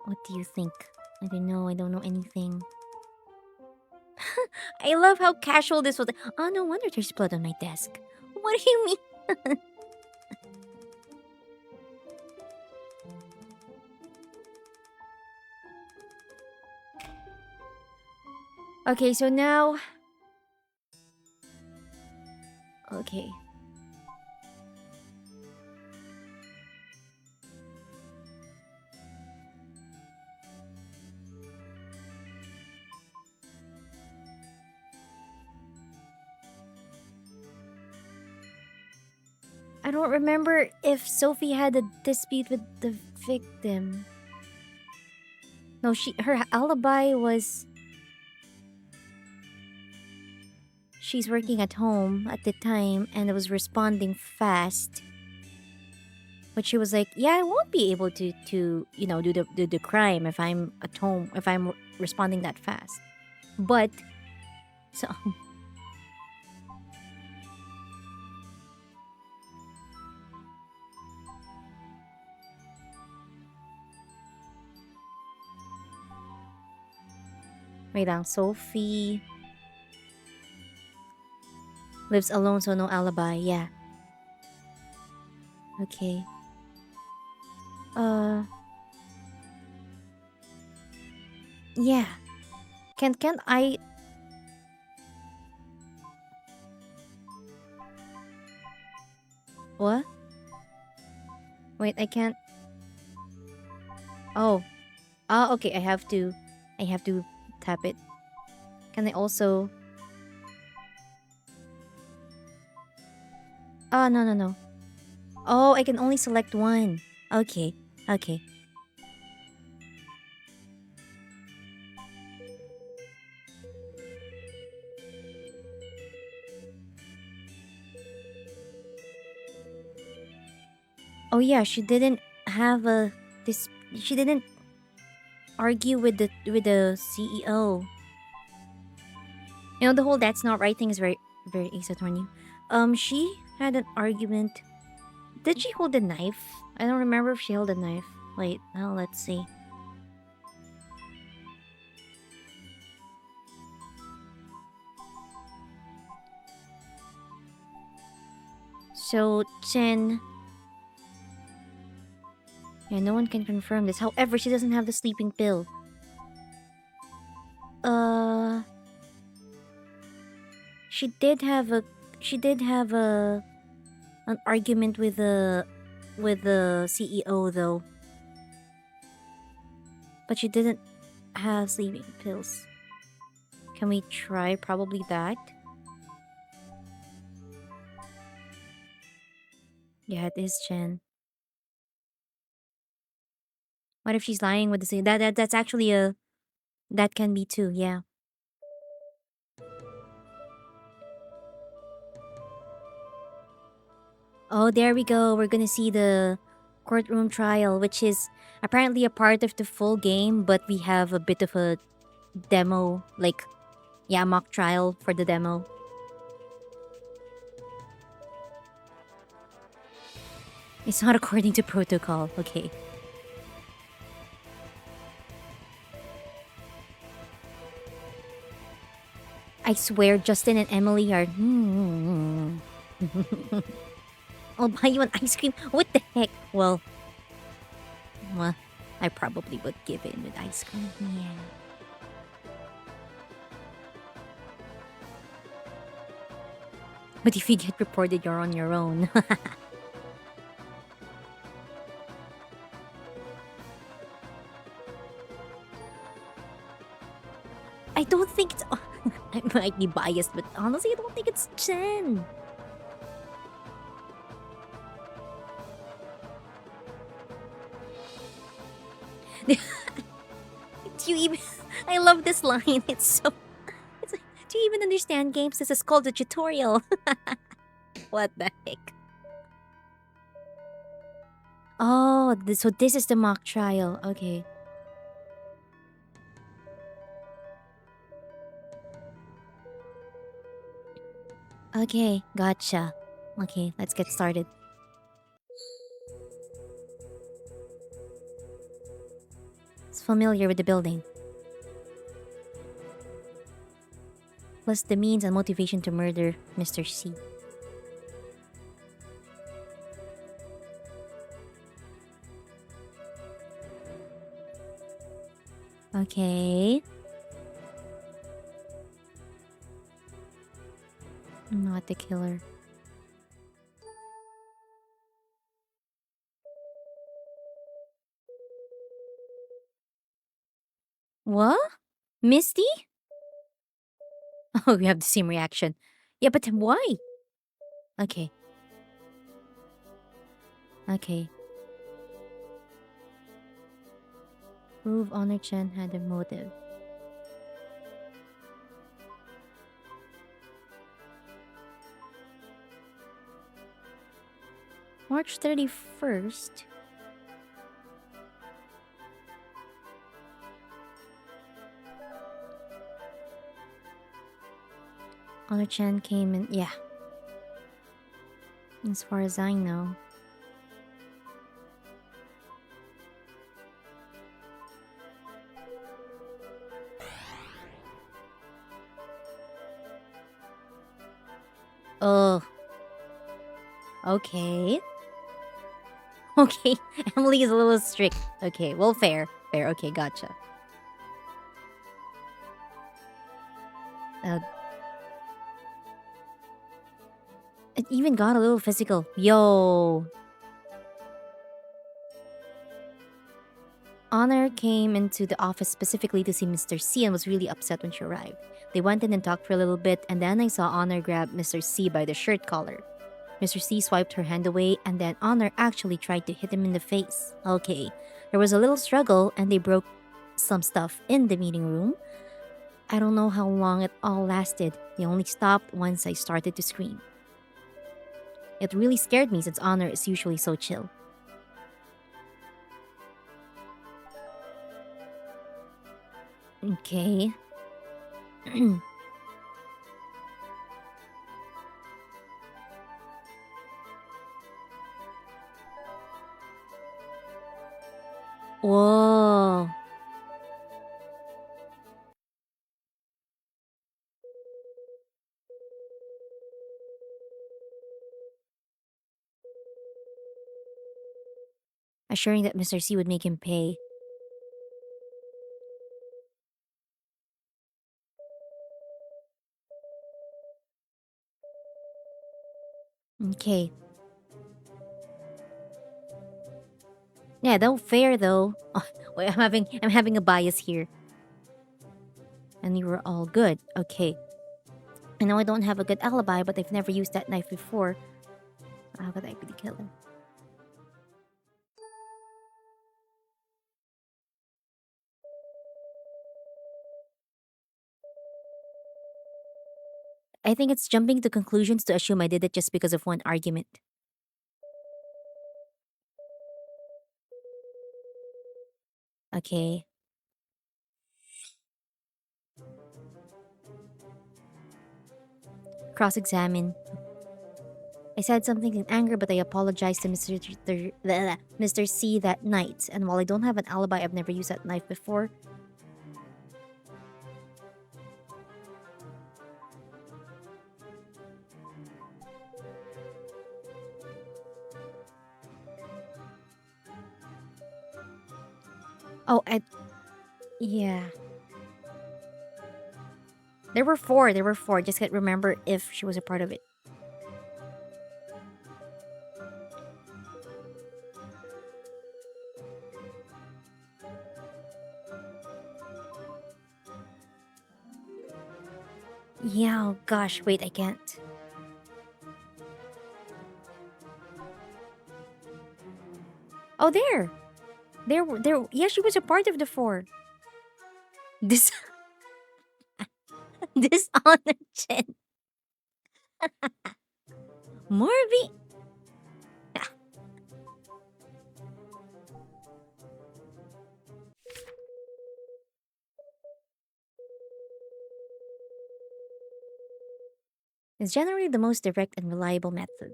What do you think? I don't know. I don't know anything. I love how casual this was. Oh, no wonder there's blood on my desk. What do you mean? Okay, so now. Okay. I don't remember if Sophie had a dispute with the victim. No, her alibi was she's working at home at the time and was responding fast. But she was like, "Yeah, I won't be able to do the crime if I'm at home if I'm responding that fast." But so Wait lang. Sophie lives alone, so no alibi. Yeah. Okay. Yeah. Can't I... What? Wait, I can't... Oh. Ah, okay, I have to tap it. Can I also... Oh, no, no, no. Oh, I can only select one. Okay, okay. Oh yeah, she didn't have a... This... She didn't argue with the CEO. You know, the whole "that's not right" thing is very, very Ace Attorney. She had an argument. Did she hold a knife? I don't remember if she held a knife. Wait, now let's see. So, Chen... Yeah, no one can confirm this. However, she doesn't have the sleeping pill. Uh... She did have a... She did have a... An argument with the... With the CEO, though. But she didn't have sleeping pills. Can we try probably that? Yeah, it is Chen. What if she's lying with the same... That's actually a... That can be too, yeah. Oh, there we go. We're gonna see the courtroom trial, which is apparently a part of the full game, but we have a bit of a demo, like, yeah, mock trial for the demo. It's not according to protocol. Okay. I swear Justin and Emily are... I'll buy you an ice cream. What the heck? Well, I probably would give in with ice cream. Yeah. But if you get reported, you're on your own. I don't think it's... I might be biased, but honestly, I don't think it's Chen. Do you even... I love this line. It's so... It's like, do you even understand games? This is called a tutorial. What the heck? Oh, so this is the mock trial. Okay. Okay, gotcha. Okay, let's get started. It's familiar with the building. Plus the means and motivation to murder Mr. C. Okay. Not the killer. What? Misty? Oh, we have the same reaction. Yeah, but why? Okay. Okay. Prove Honor Chen had a motive. March 31st? Honor Chen came in... Yeah. As far as I know. Okay. Okay. Emily is a little strict. Okay, well, fair. Fair. Okay, gotcha. Uh, it even got a little physical. Yo. Honor came into the office specifically to see Mr. C and was really upset when she arrived. They went in and talked for a little bit, and then I saw Honor grab Mr. C by the shirt collar. Mr. C swiped her hand away, and then Honor actually tried to hit him in the face. Okay. There was a little struggle, and they broke some stuff in the meeting room. I don't know how long it all lasted. They only stopped once I started to scream. It really scared me since Honor is usually so chill. Okay. Whoa. Assuring that Mr. C would make him pay. Okay. Yeah, though fair though. Wait, I'm having a bias here. And you were all good. Okay. I know I don't have a good alibi, but I've never used that knife before. How could I really kill him? I think it's jumping to conclusions to assume I did it just because of one argument. Okay. Cross examine. I said something in anger, but I apologized to Mr. C that night. And while I don't have an alibi, I've never used that knife before. Oh, yeah. There were four. There were four. Just can't remember if she was a part of it. Yeah, oh gosh, wait, I can't. Oh, there. There. Yeah, she was a part of the four. This, Dishonored Chen. Morby. Is generally the most direct and reliable method.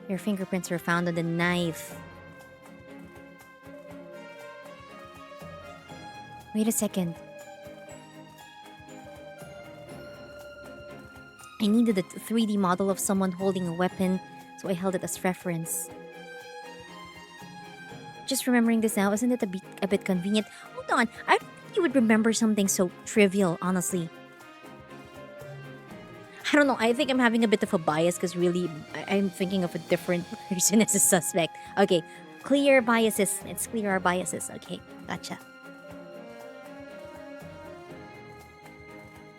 Your fingerprints were found on the knife. Wait a second. I needed a 3D model of someone holding a weapon, so I held it as reference. Just remembering this now, isn't it a bit convenient? Hold on, I don't think you would remember something so trivial, honestly. I don't know, I think I'm having a bit of a bias because really, I'm thinking of a different person as a suspect. Okay, clear biases. Let's clear our biases. Okay, gotcha.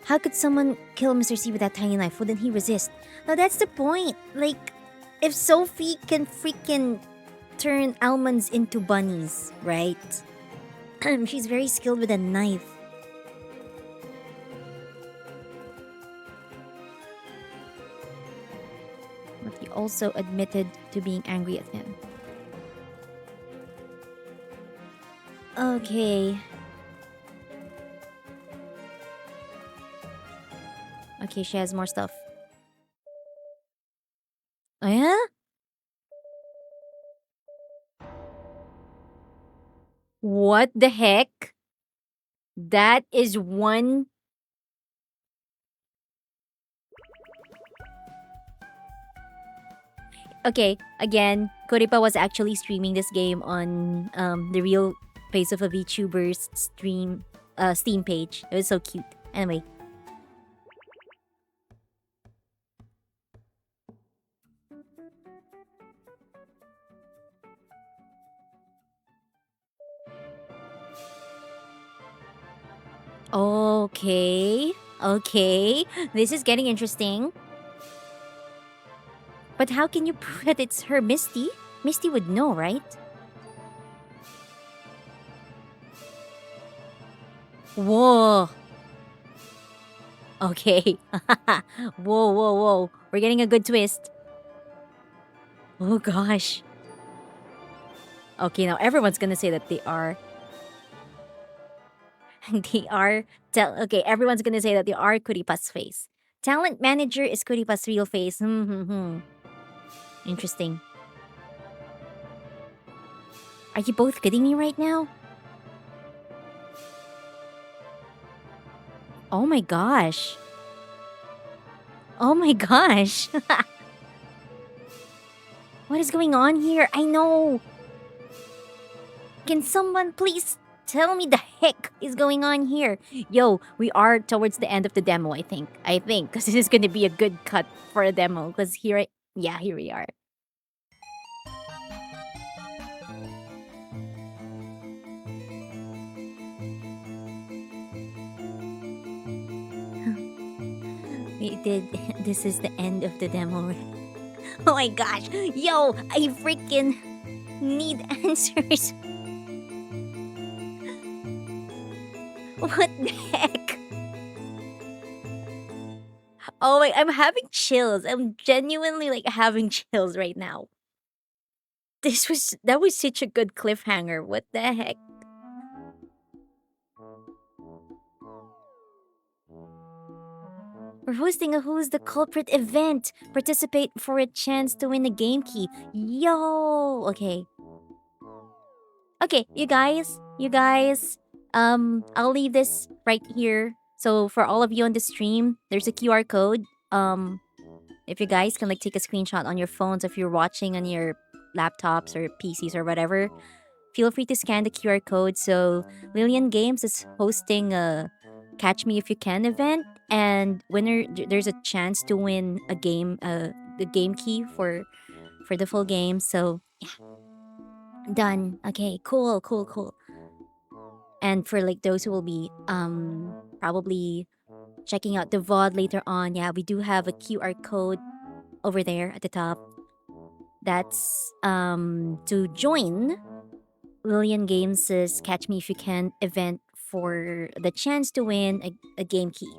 How could someone kill Mr. C with that tiny knife? Wouldn't he resist? Now that's the point. Like, if Sophie can freaking turn almonds into bunnies, right? She's very skilled with a knife. But he also admitted to being angry at him. Okay. Okay, she has more stuff. Oh, yeah? What the heck? That is one Okay, again, Kuripa was actually streaming this game on the real face of a VTubers Steam page. It was so cute. Anyway. Okay. Okay. This is getting interesting. But how can you prove that it's her, Misty? Misty would know, right? Whoa. Okay. Whoa, whoa, whoa. We're getting a good twist. Oh gosh. Okay, now everyone's gonna say that they are. They are. Okay, everyone's gonna say that they are Kuripa's face. Talent manager is Kuripa's real face. Interesting. Are you both kidding me right now? Oh my gosh. Oh my gosh. What is going on here? I know. Can someone please tell me the heck is going on here? Yo, we are towards the end of the demo, I think. Because this is going to be a good cut for a demo. Because here we are. We did. This is the end of the demo. Oh my gosh. Yo, I freaking need answers. What the heck? Oh my, I'm having chills. I'm genuinely like having chills right now. That was such a good cliffhanger. What the heck? We're hosting a Who's the Culprit event. Participate for a chance to win a game key. Yo! Okay. Okay, you guys, I'll leave this right here. So for all of you on the stream, there's a QR code. If you guys can like take a screenshot on your phones if you're watching on your laptops or PCs or whatever, feel free to scan the QR code. So Lilien Games is hosting a Catch Me If You Can event, and there's a chance to win a game, the game key for the full game. So done. Okay, cool, cool, cool. And for like those who will be probably checking out the VOD later on, yeah, we do have a QR code over there at the top. That's to join Lillian Games' Catch Me If You Can event for the chance to win a game key.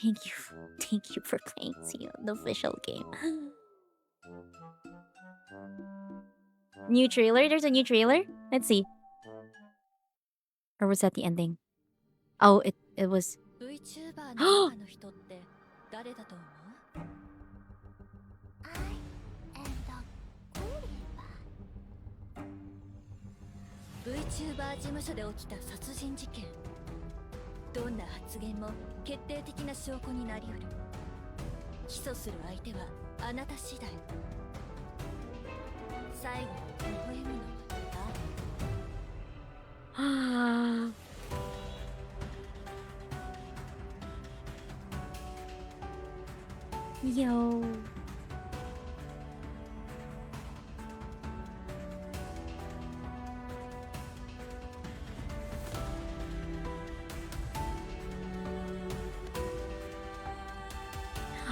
Thank you. Thank you for playing the official game. New trailer? There's a new trailer? Let's see. Or was that the ending? Oh, it was. VTuber の中の人って誰だと思う I am the VTuber 事務所で起きた殺人事件。どんな発言も決定的な証拠になりうる。起訴する相手はあなた次第。最後に微笑むのは誰 Yo.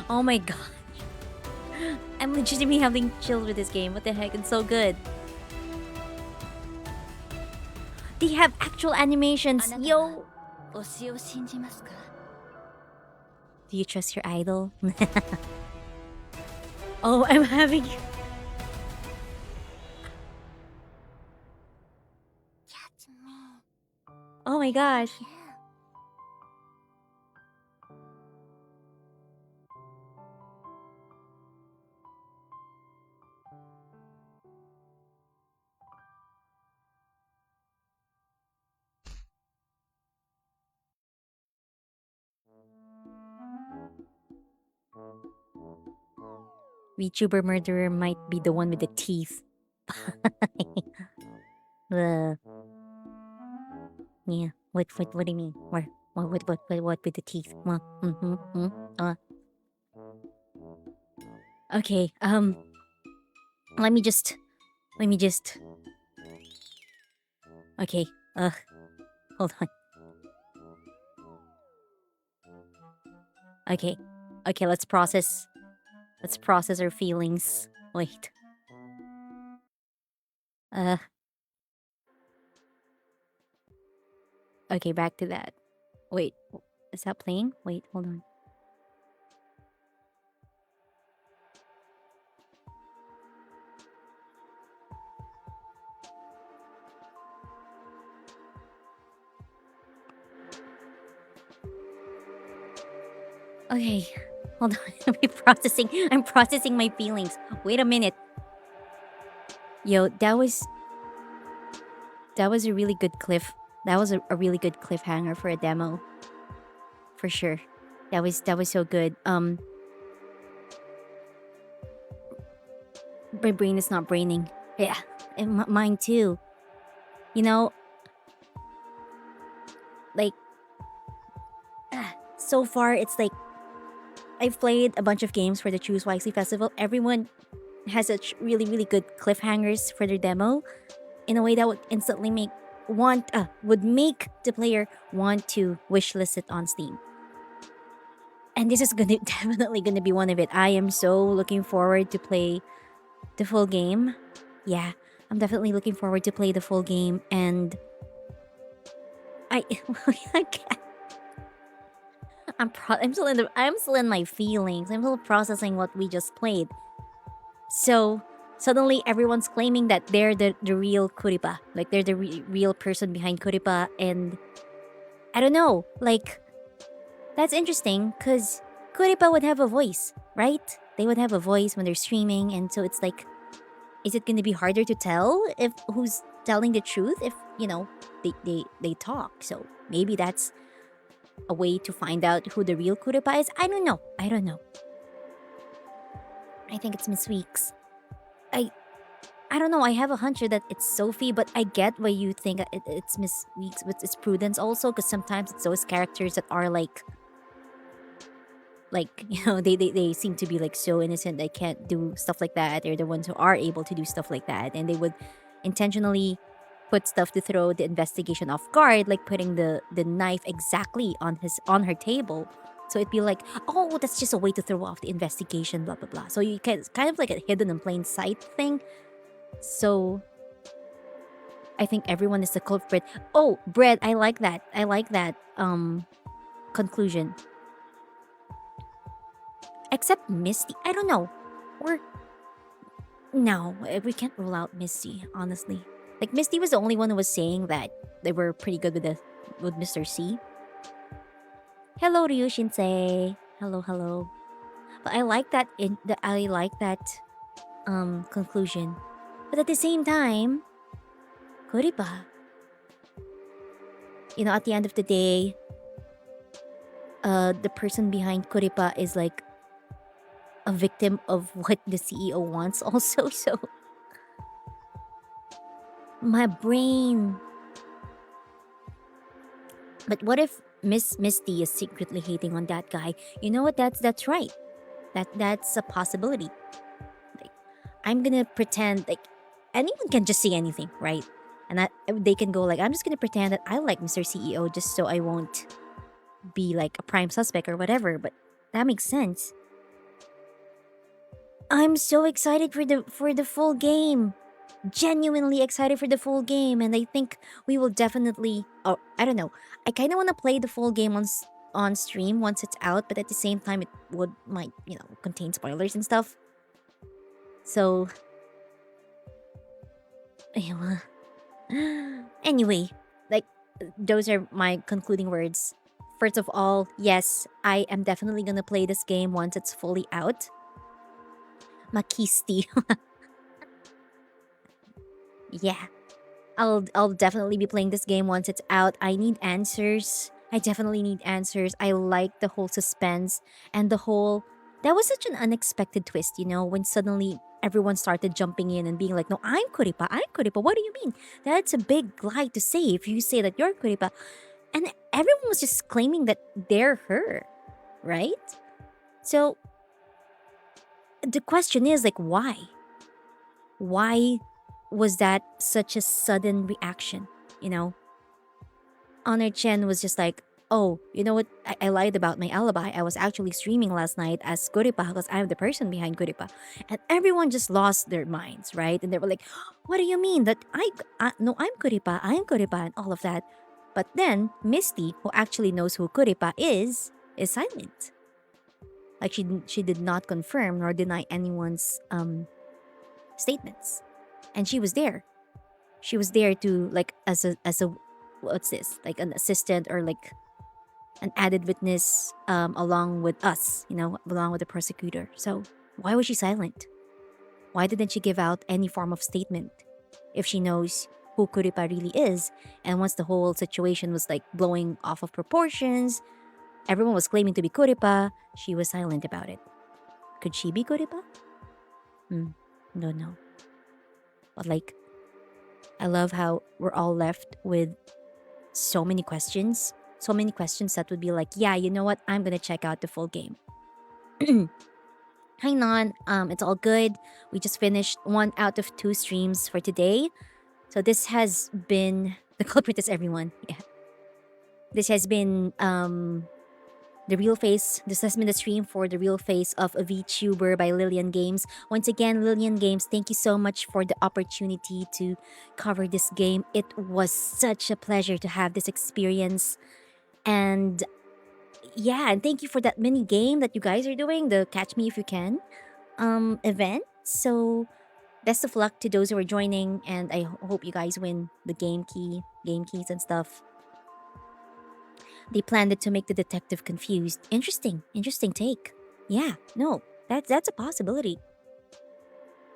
Oh my god. I'm legitimately having chills with this game. What the heck? It's so good. They have actual animations. Yo. 推しを信じますか Do you trust your idol? Oh, I'm having. Oh my gosh. VTuber murderer might be the one with the teeth. uh, yeah. What do you mean? What with the teeth? Uh, okay. Let me just. Okay. Hold on. Okay. Okay. Let's process. Let's process our feelings. Wait. Uh. Okay. Back to that. Wait. Is that playing? Wait. Hold on. Okay. Hold on. I'm processing my feelings. Wait a minute. Yo, that was a really good cliff. That was a really good cliffhanger for a demo. For sure. That was so good. My brain is not braining. Yeah. And mine too. You know, like so far it's like I've played a bunch of games for the Choose Wisely Festival. Everyone has such really, really good cliffhangers for their demo in a way that would instantly make the player want to wishlist it on Steam. And this is definitely gonna be one of it. I am so looking forward to play the full game. Yeah, I'm definitely looking forward to play the full game, and I, I can't- I'm still in my feelings. I'm still processing what we just played. So suddenly everyone's claiming that they're the real Kuripa, like they're the real person behind Kuripa, and I don't know, like that's interesting because Kuripa would have a voice, right? They would have a voice when they're streaming, and so it's like, is it going to be harder to tell if who's telling the truth if they talk? So maybe that's a way to find out who the real Kuripa is. I don't know. I think it's Miss Weeks. I don't know. I have a hunch that it's Sophie, but I get why you think it's Miss Weeks, but it's Prudence also, because sometimes it's those characters that are like they seem to be like so innocent they can't do stuff like that. They're the ones who are able to do stuff like that, and they would intentionally put stuff to throw the investigation off guard, like putting the knife exactly on her table. So it'd be like, oh, that's just a way to throw off the investigation, blah blah blah. So you can, it's kind of like a hidden in plain sight thing. So I think everyone is the culprit. Oh, bread, I like that. Conclusion. Except Misty. I don't know. Or no, we can't rule out Misty, honestly. Like Misty was the only one who was saying that they were pretty good with Mr. C. Hello, Ryu Shinsei. Hello, hello. But I like that conclusion. But at the same time, Kuripa. At the end of the day, the person behind Kuripa is like a victim of what the CEO wants also. So my brain. But what if Miss Misty is secretly hating on that guy? You know what? That's right. That's a possibility. Like, I'm gonna pretend like anyone can just say anything, right? And they can go like, I'm just gonna pretend that I like Mr. CEO just so I won't be like a prime suspect or whatever. But that makes sense. I'm so excited for the full game. Genuinely excited for the full game, and I think we will definitely. Oh, I don't know. I kind of want to play the full game on stream once it's out, but at the same time, it might contain spoilers and stuff. So, anyway, like those are my concluding words. First of all, yes, I am definitely gonna play this game once it's fully out. Makisti. Yeah. I'll definitely be playing this game once it's out. I need answers. I definitely need answers. I like the whole suspense and the whole That was such an unexpected twist, when suddenly everyone started jumping in and being like, no, I'm Kuripa, I'm Kuripa. What do you mean? That's a big lie to say if you say that you're Kuripa. And everyone was just claiming that they're her, right? So the question is like, why? Why was that such a sudden reaction? You know, Honor Chen was just like, oh, you know what? I lied about my alibi. I was actually streaming last night as Kuripa because I'm the person behind Kuripa. And everyone just lost their minds, right? And they were like, what do you mean that no, I'm Kuripa, I'm Kuripa, and all of that. But then Misty, who actually knows who Kuripa is silent. Like she did not confirm nor deny anyone's statements. And she was there. She was there to like as a what's this? Like an assistant or like an added witness along with us, along with the prosecutor. So why was she silent? Why didn't she give out any form of statement if she knows who Kuripa really is? And once the whole situation was like blowing off of proportions, everyone was claiming to be Kuripa, she was silent about it. Could she be Kuripa? Don't know. But like, I love how we're all left with so many questions. So many questions that would be like, yeah, you know what? I'm gonna check out the full game. Hi Non, it's all good. We just finished 1 out of 2 streams for today. So this has been the culprit is everyone. Yeah. This has been the real face. This has been the stream for the real face of a VTuber by Lilien Games. Once again, Lilien Games, thank you so much for the opportunity to cover this game. It was such a pleasure to have this experience. And yeah, and thank you for that mini game that you guys are doing, the Catch Me If You Can event. So best of luck to those who are joining, and I hope you guys win the game keys and stuff. They planned it to make the detective confused. Interesting take. Yeah, no, that's a possibility.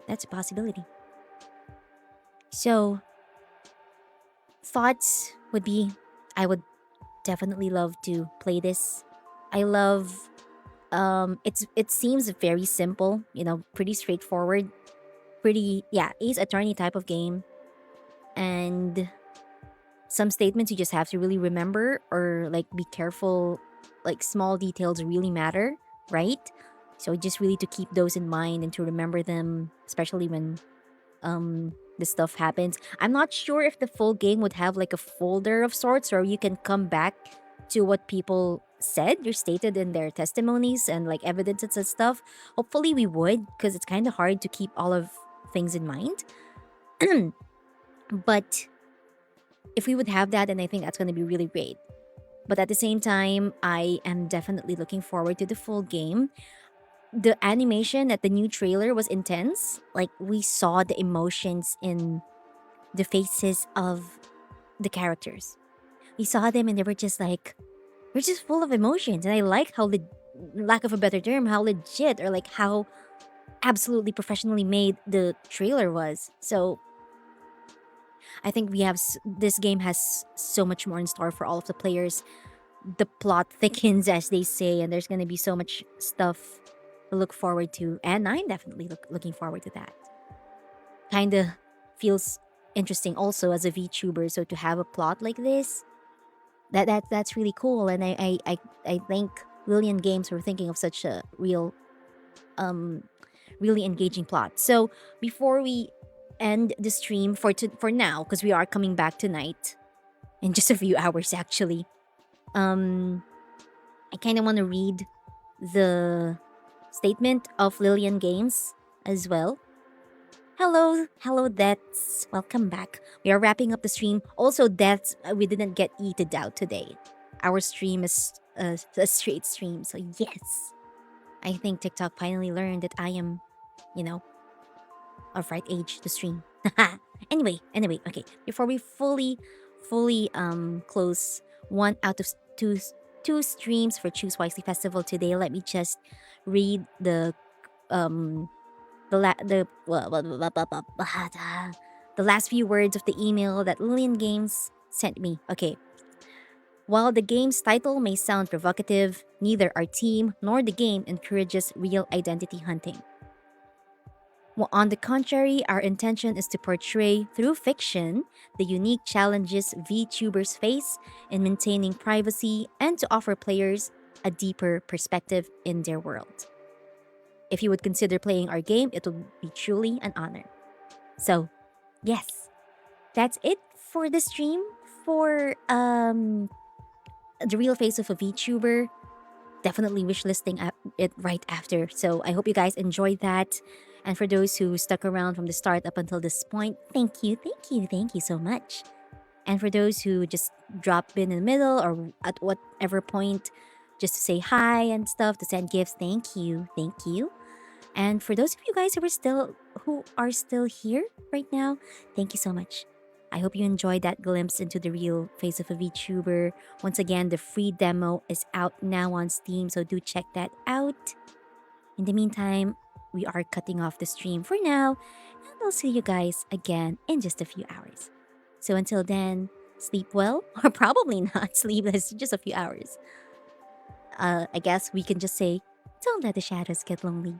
That's a possibility. So thoughts would be, I would definitely love to play this. I love it seems very simple, pretty straightforward, pretty Ace Attorney type of game, and some statements you just have to really remember or like be careful, like small details really matter, right? So just really to keep those in mind and to remember them, especially when this stuff happens. I'm not sure if the full game would have like a folder of sorts or you can come back to what people said or stated in their testimonies and like evidences and stuff. Hopefully we would, because it's kind of hard to keep all of things in mind. But if we would have that, then I think that's going to be really great. But at the same time, I am definitely looking forward to the full game. The animation at the new trailer was intense. Like, we saw the emotions in the faces of the characters. We saw them and they were just like, we're just full of emotions. And I like how, lack of a better term, how legit or like how absolutely professionally made the trailer was. So I think this game has so much more in store for all of the players. The plot thickens, as they say, and there's going to be so much stuff to look forward to. And I'm definitely looking forward to that. Kind of feels interesting also as a VTuber. So to have a plot like this, that's really cool. And I thank Lillian Games for thinking of such a really engaging plot. So before we end the stream for now, because we are coming back tonight in just a few hours actually, I kind of want to read the statement of Lillian Games as well. Hello, Deaths. Welcome back. We are wrapping up the stream. Also, Deaths, we didn't get eated out today. Our stream is a straight stream, so yes. I think TikTok finally learned that I am, you know, of right age to stream. anyway, okay. Before we fully close 1 out of 2 streams for Choose Wisely Festival today, let me just read um the last few words of the email that Lillian Games sent me. Okay. While the game's title may sound provocative, neither our team nor the game encourages real identity hunting. Well, on the contrary, our intention is to portray through fiction the unique challenges VTubers face in maintaining privacy and to offer players a deeper perspective in their world. If you would consider playing our game, it would be truly an honor. So, yes, that's it for the stream for the real face of a VTuber. Definitely wishlisting it right after. So I hope you guys enjoyed that. And for those who stuck around from the start up until this point, thank you so much. And for those who just dropped in the middle or at whatever point just to say hi and stuff, to send gifts, thank you. And for those of you guys who are still here right now, thank you so much. I hope you enjoyed that glimpse into the real face of a VTuber. Once again, the free demo is out now on Steam, so do check that out. In the meantime, we are cutting off the stream for now, and I'll see you guys again in just a few hours. So until then, sleep well, or probably not sleepless, just a few hours. I guess we can just say, don't let the shadows get lonely.